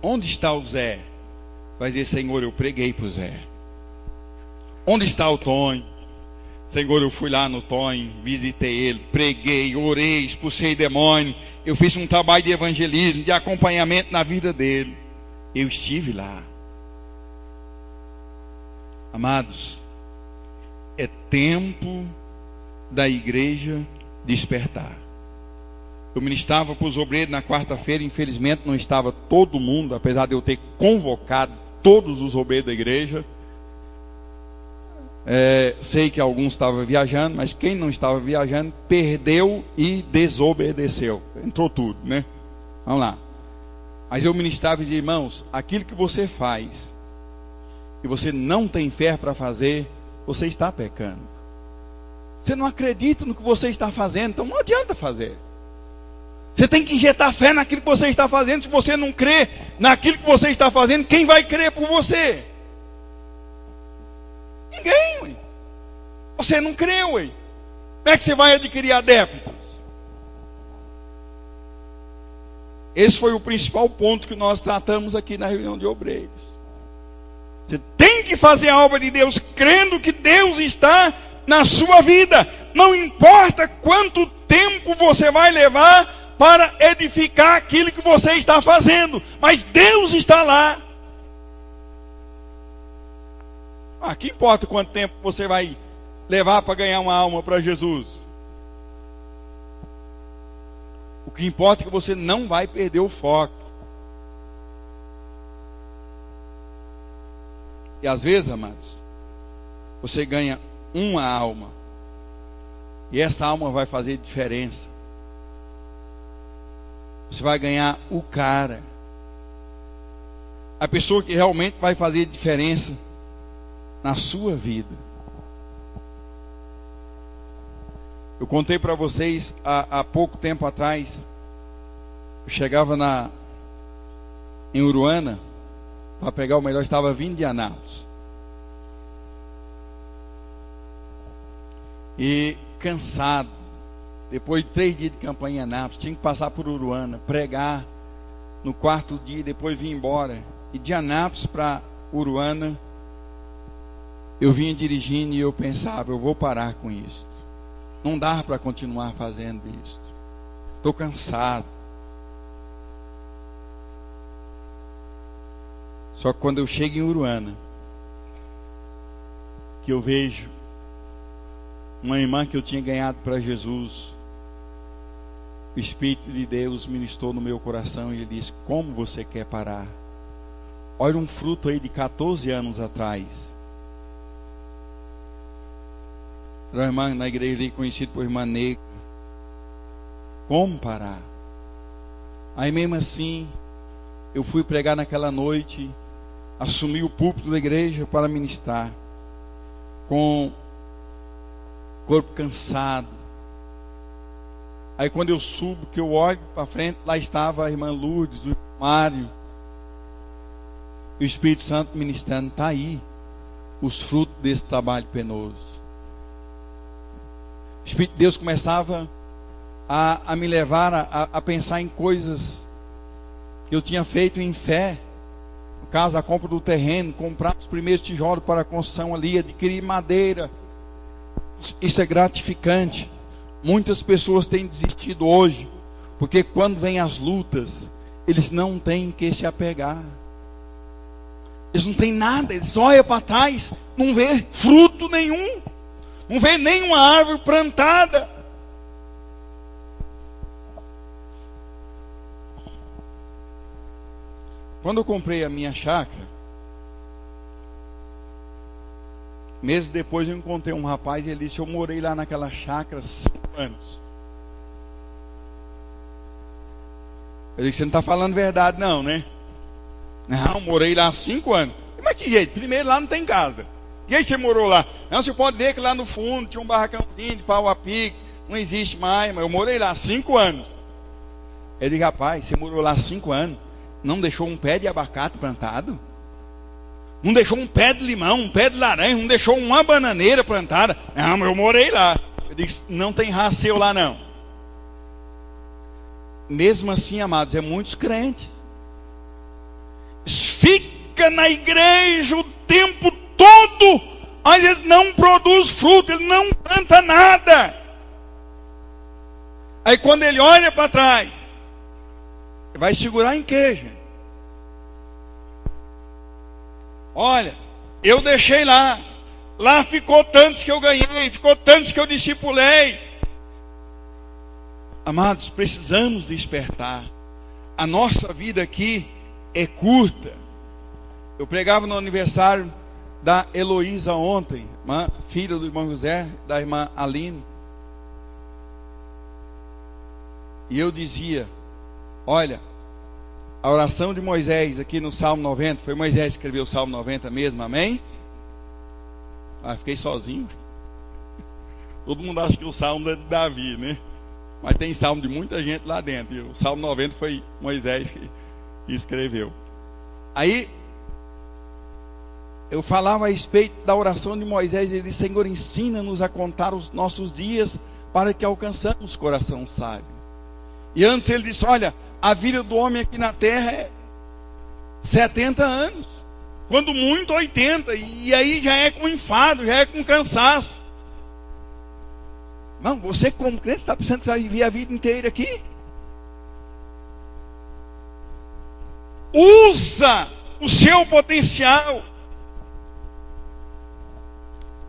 onde está o Zé? Vai dizer: Senhor, eu preguei para o Zé. Onde está o Tonho? Senhor, eu fui lá no Tonho, visitei ele, preguei, orei, expulsei demônio. Eu fiz um trabalho de evangelismo, de acompanhamento na vida dele. Eu estive lá. Amados, é tempo da igreja despertar. Eu ministrava para os obreiros na quarta-feira. Infelizmente não estava todo mundo, apesar de eu ter convocado todos os obreiros da igreja. Sei que alguns estavam viajando, mas quem não estava viajando perdeu e desobedeceu. Entrou tudo, né? Vamos lá. Mas eu ministrava e dizia: irmãos, aquilo que você faz e você não tem fé para fazer, você está pecando. Você não acredita no que você está fazendo, então não adianta fazer. Você tem que injetar fé naquilo que você está fazendo. Se você não crê naquilo que você está fazendo, quem vai crer por você? Ninguém, ué. Você não crê, ué. Como é que você vai adquirir adeptos? Esse foi o principal ponto que nós tratamos aqui na reunião de obreiros. Você tem que fazer a obra de Deus crendo que Deus está na sua vida. Não importa quanto tempo você vai levar para edificar aquilo que você está fazendo, mas Deus está lá. Que importa quanto tempo você vai levar para ganhar uma alma para Jesus. O que importa é que você não vai perder o foco. E às vezes, amados, você ganha uma alma, e essa alma vai fazer diferença. Você vai ganhar o cara, a pessoa que realmente vai fazer diferença na sua vida. Eu contei para vocês há pouco tempo atrás. Eu chegava em Uruana para pegar o melhor, estava vindo de Anápolis. E cansado, depois de 3 dias de campanha em Anápolis, tinha que passar por Uruana, pregar no 4º dia, depois vir embora. E de Anápolis para Uruana, eu vinha dirigindo e eu pensava, eu vou parar com isso. Não dá para continuar fazendo isso. Estou cansado. Só que quando eu chego em Uruana, que eu vejo uma irmã que eu tinha ganhado para Jesus, o Espírito de Deus ministrou no meu coração e ele disse: como você quer parar? Olha um fruto aí de 14 anos atrás. Era uma irmã na igreja ali, conhecida por irmã negra. Como parar? Aí mesmo assim, eu fui pregar naquela noite, assumi o púlpito da igreja para ministrar, com o corpo cansado. Aí quando eu subo, que eu olho para frente, lá estava a irmã Lourdes, o irmão Mário, e o Espírito Santo ministrando. Está aí os frutos desse trabalho penoso. O Espírito de Deus começava a me levar a pensar em coisas que eu tinha feito em fé. No caso, a compra do terreno, comprar os primeiros tijolos para a construção ali, adquirir madeira. Isso é gratificante. Muitas pessoas têm desistido hoje, porque quando vem as lutas, eles não têm que se apegar. Eles não têm nada, eles olham para trás, não vê fruto nenhum. Não vê nenhuma árvore plantada. Quando eu comprei a minha chácara, meses depois eu encontrei um rapaz e ele disse: eu morei lá naquela chácara 5 anos. Eu disse: você não está falando verdade não, né? Não, morei lá 5 anos. Mas que jeito? Primeiro, lá não tem casa. E aí você morou lá? Não, você pode ver que lá no fundo tinha um barracãozinho de pau a pique, não existe mais, mas eu morei lá 5 anos. Ele disse: rapaz, você morou lá 5 anos, não deixou um pé de abacate plantado? Não deixou um pé de limão, um pé de laranja, não deixou uma bananeira plantada? Não, mas eu morei lá. Eu disse: não tem raça seu lá não. Mesmo assim, amados, é muitos crentes. Fica na igreja o tempo todo, às vezes não produz fruto, ele não planta nada. Aí quando ele olha para trás, ele vai segurar em quê, gente? Olha, eu deixei lá ficou tantos que eu ganhei, ficou tantos que eu discipulei. Amados, precisamos despertar. A nossa vida aqui é curta. Eu pregava no aniversário da Heloísa ontem, filha do irmão José, da irmã Aline. E eu dizia: olha, a oração de Moisés aqui no Salmo 90, foi Moisés que escreveu o Salmo 90 mesmo, amém? Fiquei sozinho. Todo mundo acha que o Salmo é de Davi, né? Mas tem Salmo de muita gente lá dentro. E o Salmo 90 foi Moisés que escreveu. Aí eu falava a respeito da oração de Moisés. Ele disse: Senhor, ensina-nos a contar os nossos dias para que alcançamos coração sábio. E antes ele disse: olha, a vida do homem aqui na terra é 70 anos, quando muito 80, e aí já é com enfado, já é com cansaço. Não, você como crente está pensando que você vai viver a vida inteira aqui? Usa o seu potencial.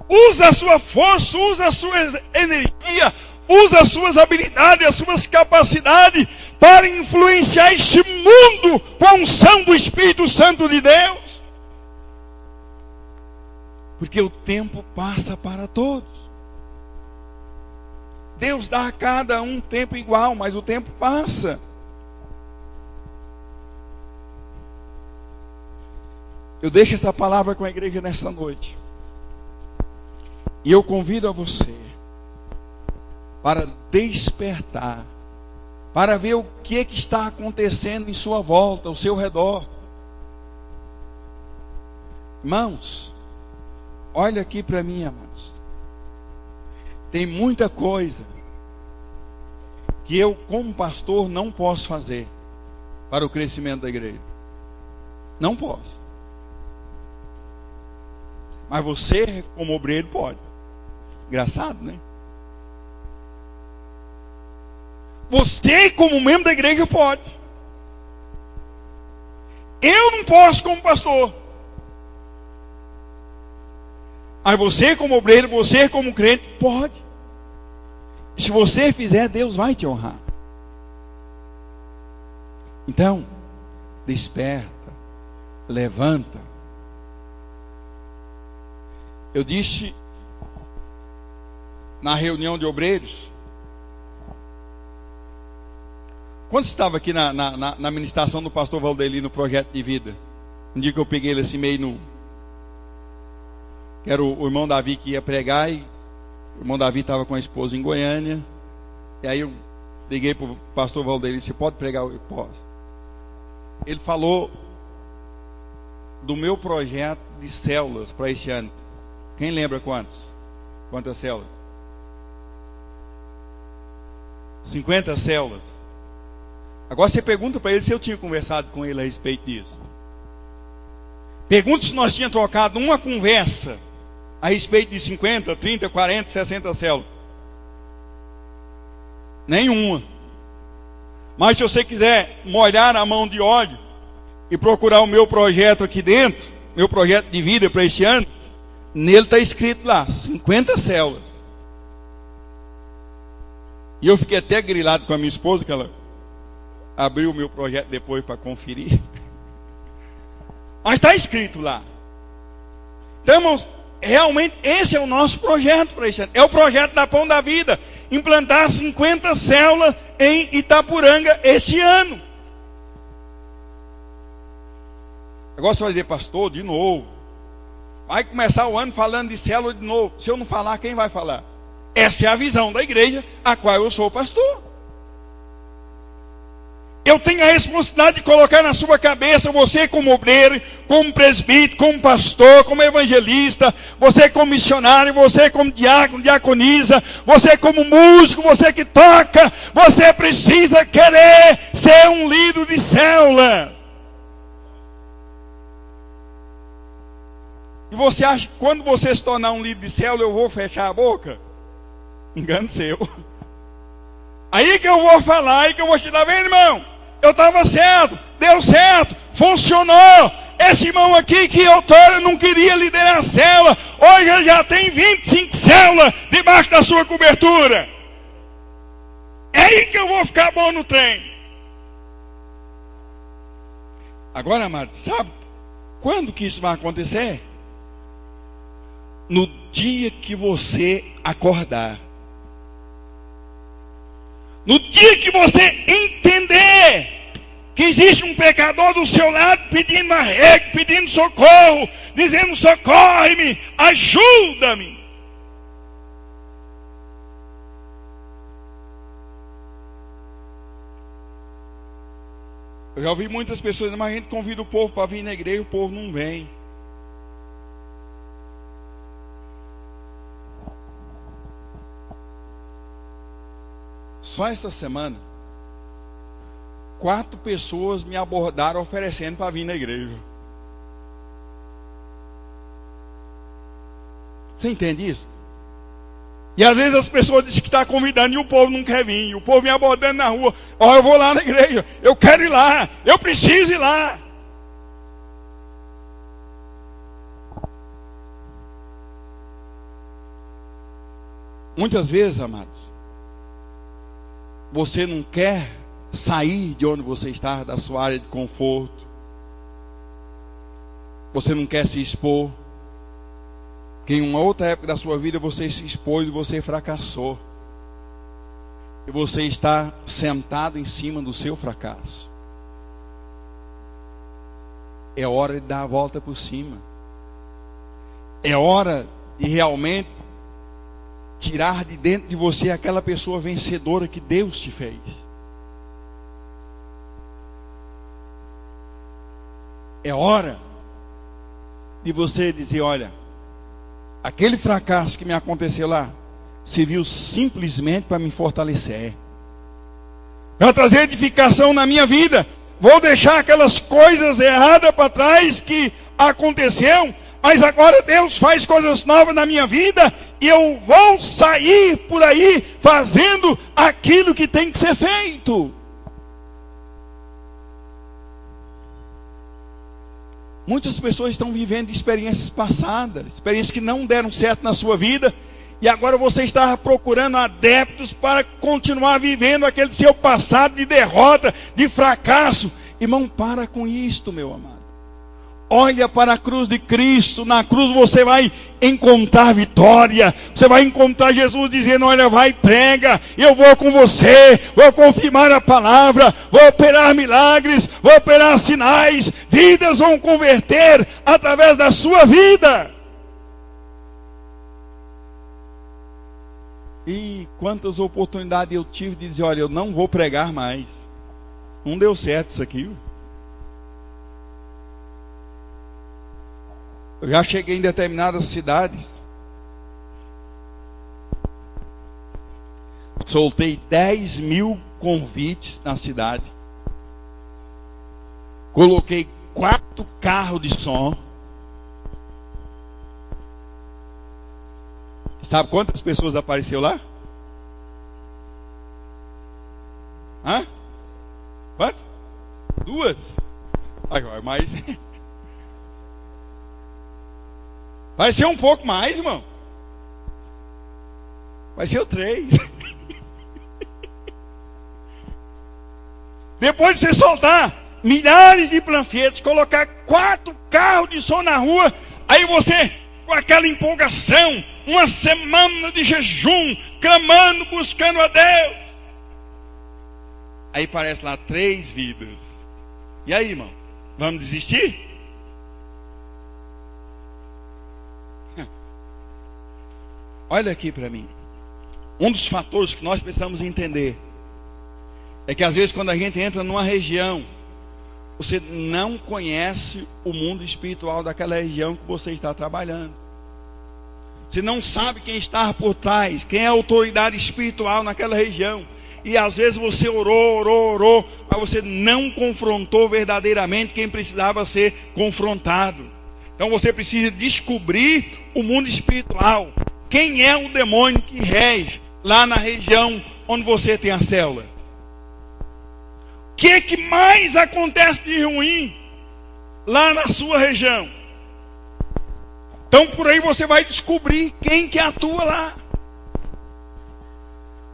Usa a sua força, usa a sua energia, usa as suas habilidades, as suas capacidades para influenciar este mundo com a unção do Espírito Santo de Deus. Porque o tempo passa para todos. Deus dá a cada um tempo igual, mas o tempo passa. Eu deixo essa palavra com a igreja nesta noite. E eu convido a você para despertar, para ver o que está acontecendo em sua volta, ao seu redor. Irmãos, olha aqui para mim, amados. Tem muita coisa que eu, como pastor, não posso fazer para o crescimento da igreja. Não posso. Mas você, como obreiro, pode. Engraçado, né? Você, como membro da igreja, pode. Eu não posso como pastor. Mas você, como obreiro, você, como crente, pode. Se você fizer, Deus vai te honrar. Então, desperta, levanta. Eu disse na reunião de obreiros, quando estava aqui na ministração do pastor Valdeli no projeto de vida, um dia que eu peguei ele assim meio no... que era o irmão Davi que ia pregar, e o irmão Davi estava com a esposa em Goiânia, e aí eu liguei para o pastor Valdeli, você pode pregar? Eu posso. Ele falou do meu projeto de células para esse ano. Quem lembra quantos? Quantas células? 50 células. Agora você pergunta para ele se eu tinha conversado com ele a respeito disso. Pergunta se nós tínhamos trocado uma conversa a respeito de 50, 30, 40, 60 células. Nenhuma. Mas se você quiser molhar a mão de óleo e procurar o meu projeto aqui dentro, meu projeto de vida para este ano, nele está escrito lá, 50 células. E eu fiquei até grilado com a minha esposa, que ela abriu o meu projeto depois para conferir. Mas está escrito lá. Então, irmãos, realmente esse é o nosso projeto para este ano. É o projeto da Pão da Vida. Implantar 50 células em Itapuranga este ano. Agora você vai dizer, pastor, de novo. Vai começar o ano falando de célula de novo. Se eu não falar, quem vai falar? Essa é a visão da igreja a qual eu sou pastor. Eu tenho a responsabilidade de colocar na sua cabeça, você como obreiro, como presbítero, como pastor, como evangelista, você como missionário, você como diácono, diaconisa, você como músico, você que toca, você precisa querer ser um líder de célula. E você acha que quando você se tornar um líder de célula, eu vou fechar a boca? Engano seu. Aí que eu vou falar, aí que eu vou te dar, vem, irmão, eu estava certo, deu certo, funcionou. Esse irmão aqui que outrora não queria liderar a célula, hoje ele já tem 25 células debaixo da sua cobertura. É aí que eu vou ficar bom no trem. Agora, amado, sabe quando que isso vai acontecer? No dia que você acordar. No dia que você entender que existe um pecador do seu lado pedindo arrego, pedindo socorro, dizendo socorre-me, ajuda-me. Eu já ouvi muitas pessoas dizendo, mas a gente convida o povo para vir na igreja, o povo não vem. Só essa semana, 4 pessoas me abordaram oferecendo para vir na igreja. Você entende isso? E às vezes as pessoas dizem que estão convidando e o povo não quer vir. E o povo me abordando na rua. Ó, eu vou lá na igreja, eu quero ir lá, eu preciso ir lá. Muitas vezes, amados, você não quer sair de onde você está, da sua área de conforto. Você não quer se expor. Que em uma outra época da sua vida você se expôs e você fracassou. E você está sentado em cima do seu fracasso. É hora de dar a volta por cima. É hora de realmente tirar de dentro de você aquela pessoa vencedora que Deus te fez. É hora de você dizer, olha, aquele fracasso que me aconteceu lá serviu simplesmente para me fortalecer, para trazer edificação na minha vida. Vou deixar aquelas coisas erradas para trás que aconteceram, mas agora Deus faz coisas novas na minha vida e eu vou sair por aí fazendo aquilo que tem que ser feito. Muitas pessoas estão vivendo experiências passadas, experiências que não deram certo na sua vida, e agora você está procurando adeptos para continuar vivendo aquele seu passado de derrota, de fracasso. Irmão, para com isto, meu amado. Olha para a cruz de Cristo. Na cruz você vai encontrar vitória. Você vai encontrar Jesus dizendo, olha, vai, prega, eu vou com você, vou confirmar a palavra, vou operar milagres, vou operar sinais, vidas vão converter através da sua vida. E quantas oportunidades eu tive de dizer, olha, eu não vou pregar mais. Não deu certo isso aqui. Eu já cheguei em determinadas cidades. Soltei 10 mil convites na cidade. Coloquei 4 carros de som. Sabe quantas pessoas apareceu lá? Hã? Quanto? 2? Mas... Pareceu um pouco mais, irmão. Pareceu 3. Depois de você soltar milhares de panfletos, colocar 4 carros de som na rua, aí você, com aquela empolgação, uma semana de jejum, clamando, buscando a Deus. Aí parece lá 3 vidas. E aí, irmão? Vamos desistir? Olha aqui para mim. Um dos fatores que nós precisamos entender é que às vezes quando a gente entra numa região, você não conhece o mundo espiritual daquela região que você está trabalhando. Você não sabe quem está por trás, quem é a autoridade espiritual naquela região. E às vezes você orou, mas você não confrontou verdadeiramente quem precisava ser confrontado. Então você precisa descobrir o mundo espiritual. Quem é o demônio que rege lá na região onde você tem a célula? O que mais acontece de ruim lá na sua região? Então por aí você vai descobrir quem que atua lá.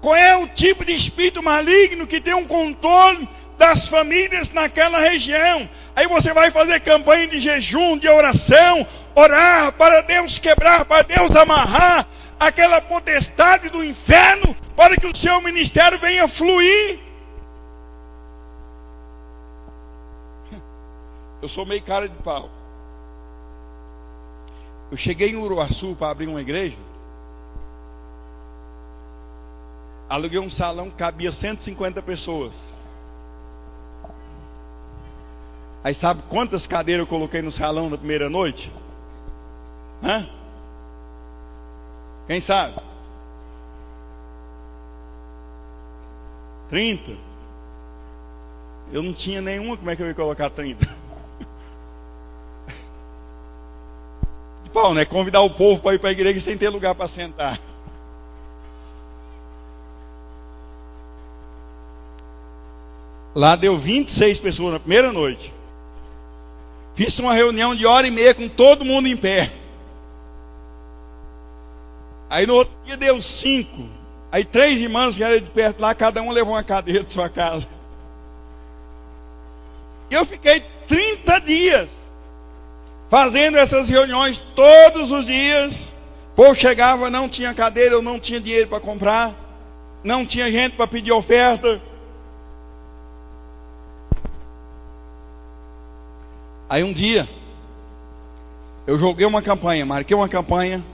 Qual é o tipo de espírito maligno que tem um controle das famílias naquela região? Aí você vai fazer campanha de jejum, de oração, orar para Deus quebrar, para Deus amarrar aquela potestade do inferno, para que o seu ministério venha fluir. Eu sou meio cara de pau. Eu cheguei em Uruaçu para abrir uma igreja. Aluguei um salão que cabia 150 pessoas. Aí sabe quantas cadeiras eu coloquei no salão na primeira noite? Hã? Quem sabe? 30. Eu não tinha nenhuma, como é que eu ia colocar 30? Bom, né? Convidar o povo para ir para a igreja sem ter lugar para sentar. Lá deu 26 pessoas na primeira noite. Fiz uma reunião de 1h30 com todo mundo em pé. Aí no outro dia deu 5. Aí 3 irmãs que eram de perto lá, cada um levou uma cadeira de sua casa. E eu fiquei 30 dias fazendo essas reuniões todos os dias. O povo chegava, não tinha cadeira, eu não tinha dinheiro para comprar, não tinha gente para pedir oferta. Aí um dia, eu joguei uma campanha, marquei uma campanha,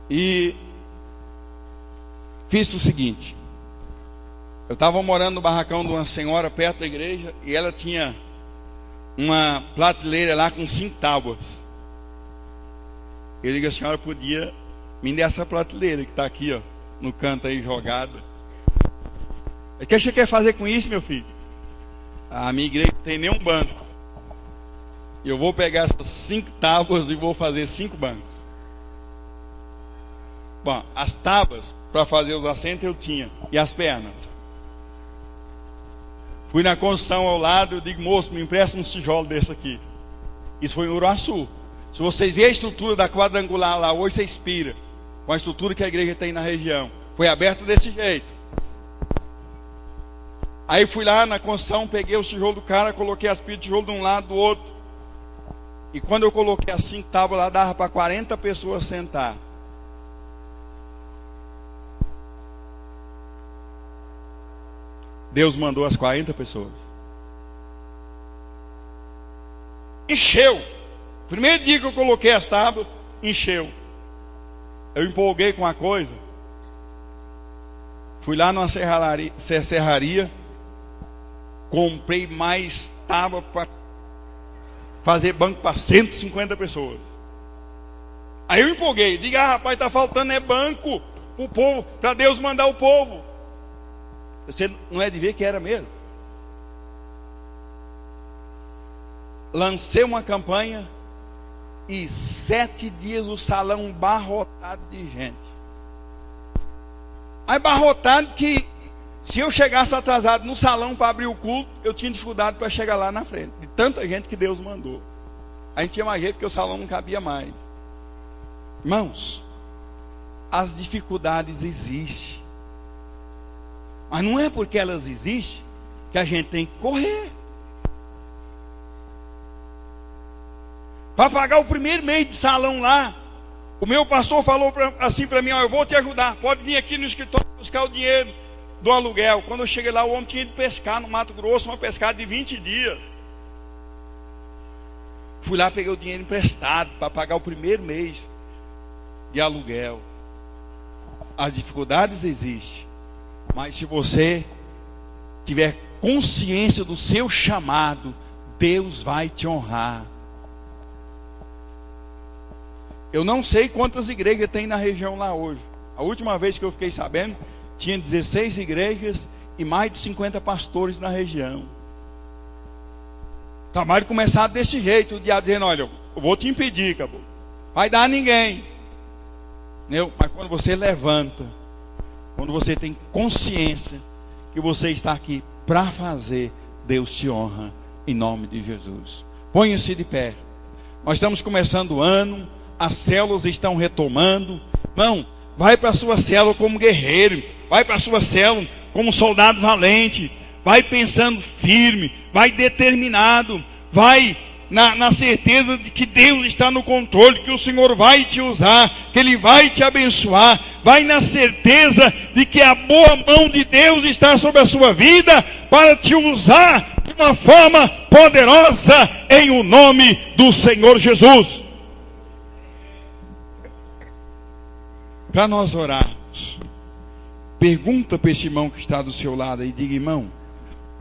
e fiz o seguinte. Eu estava morando no barracão de uma senhora perto da igreja, e ela tinha uma prateleira lá com 5 tábuas. Eu digo, a senhora podia me dar essa prateleira que está aqui, ó, no canto aí jogada. O que você quer fazer com isso, meu filho? A minha igreja não tem nenhum banco. Eu vou pegar essas 5 tábuas e vou fazer 5 bancos. Bom, as tábuas para fazer os assentos eu tinha, e as pernas. Fui na construção ao lado, eu digo, moço, me empresta uns tijolos desse aqui. Isso foi em Uruaçu. Se vocês verem a estrutura da quadrangular lá, hoje você inspira com a estrutura que a igreja tem na região. Foi aberto desse jeito. Aí fui lá na construção, peguei o tijolo do cara, coloquei as pilhas de tijolo de um lado, do outro. E quando eu coloquei as 5 tábuas lá, dava para 40 pessoas sentar. Deus mandou as 40 pessoas. Encheu. Primeiro dia que eu coloquei as tábuas, encheu. Eu empolguei com a coisa. Fui lá numa serraria, comprei mais tábua para fazer banco para 150 pessoas. Aí eu empolguei. Diga, rapaz, está faltando banco o povo, para Deus mandar o povo. Você não é de ver que era mesmo. Lancei uma campanha e 7 dias o salão barrotado de gente. Aí barrotado que se eu chegasse atrasado no salão para abrir o culto, eu tinha dificuldade para chegar lá na frente. De tanta gente que Deus mandou. A gente tinha mais jeito porque o salão não cabia mais. Irmãos, as dificuldades existem. Mas não é porque elas existem que a gente tem que correr. Para pagar o primeiro mês de salão lá, o meu pastor falou assim para mim, ó, eu vou te ajudar, pode vir aqui no escritório buscar o dinheiro do aluguel. Quando eu cheguei lá, o homem tinha ido pescar no Mato Grosso, uma pescada de 20 dias. Fui lá, peguei o dinheiro emprestado para pagar o primeiro mês de aluguel. As dificuldades existem, mas se você tiver consciência do seu chamado, Deus vai te honrar. Eu não sei quantas igrejas tem na região lá hoje. A última vez que eu fiquei sabendo, tinha 16 igrejas e mais de 50 pastores na região. O trabalho começado desse jeito, o diabo dizendo, olha, eu vou te impedir, acabou. Vai dar a ninguém. Entendeu? Mas quando você levanta, quando você tem consciência que você está aqui para fazer, Deus te honra em nome de Jesus. Ponha-se de pé. Nós estamos começando o ano, as células estão retomando. Irmão, vai para a sua célula como guerreiro, vai para a sua célula como soldado valente, vai pensando firme, vai determinado, vai na certeza de que Deus está no controle, que o Senhor vai te usar, que Ele vai te abençoar. Vai na certeza de que a boa mão de Deus está sobre a sua vida para te usar de uma forma poderosa em o nome do Senhor Jesus. Para nós orarmos, pergunta para esse irmão que está do seu lado e diga, irmão,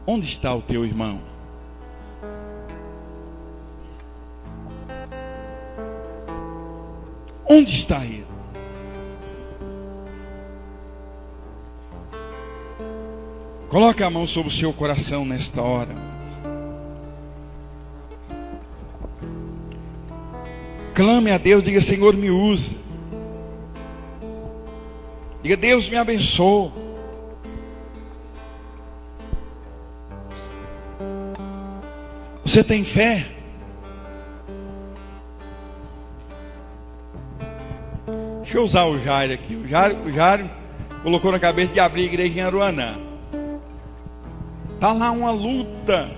onde está o teu irmão? Onde está ele? Coloque a mão sobre o seu coração nesta hora. Clame a Deus, diga, Senhor, me usa. Diga, Deus, me abençoa. Você tem fé? deixa eu usar o Jairo aqui. O Jairo colocou na cabeça de abrir a igreja em Aruanã. Está lá uma luta,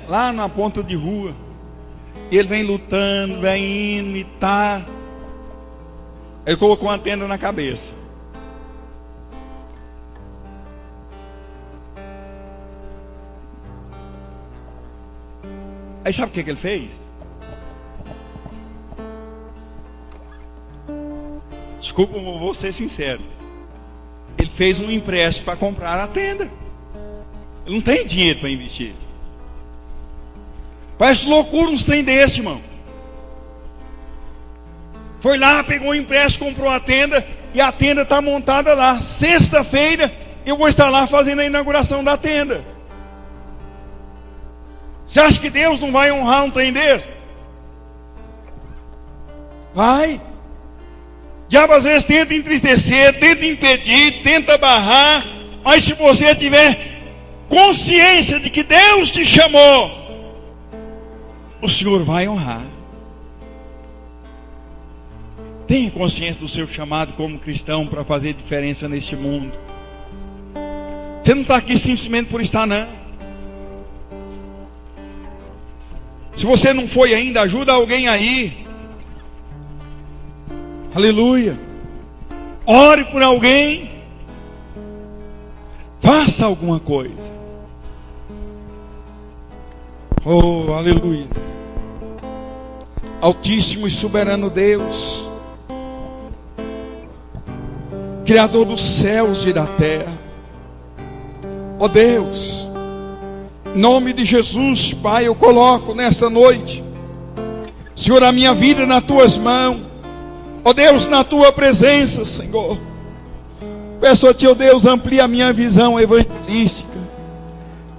lá na ponta de rua. E ele vem lutando, vem indo e tá. Ele colocou uma tenda na cabeça. Aí sabe o que ele fez? Desculpa, eu vou ser sincero. Ele fez um empréstimo para comprar a tenda. Ele não tem dinheiro para investir. Parece loucura uns trem desse, irmão. Foi lá, pegou um empréstimo, comprou a tenda. E a tenda está montada lá. Sexta-feira eu vou estar lá fazendo a inauguração da tenda. Você acha que Deus não vai honrar um trem desse? Vai. O diabo às vezes tenta entristecer, tenta impedir, tenta barrar. Mas se você tiver consciência de que Deus te chamou, o Senhor vai honrar. Tenha consciência do seu chamado como cristão para fazer diferença neste mundo. Você não está aqui simplesmente por estar, não. Se você não foi ainda, ajuda alguém aí. Aleluia. Ore por alguém. Faça alguma coisa. Oh, aleluia. Altíssimo e soberano Deus, Criador dos céus e da terra. Oh Deus, em nome de Jesus, Pai, eu coloco nessa noite, Senhor, a minha vida nas tuas mãos. Ó Deus, na tua presença, Senhor. Peço a ti, ó Deus, amplia a minha visão evangelística.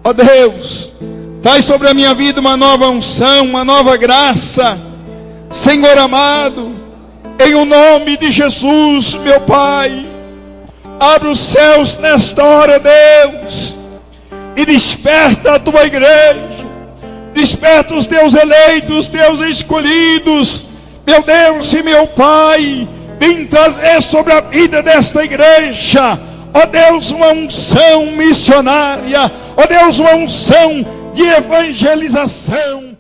Ó Deus, traz sobre a minha vida uma nova unção, uma nova graça. Senhor amado, em o nome de Jesus, meu Pai, abre os céus nesta hora, Deus, e desperta a tua igreja. Desperta os teus eleitos, os teus escolhidos. Meu Deus e meu Pai, vem trazer sobre a vida desta igreja, ó Deus, uma unção missionária, ó Deus, uma unção de evangelização,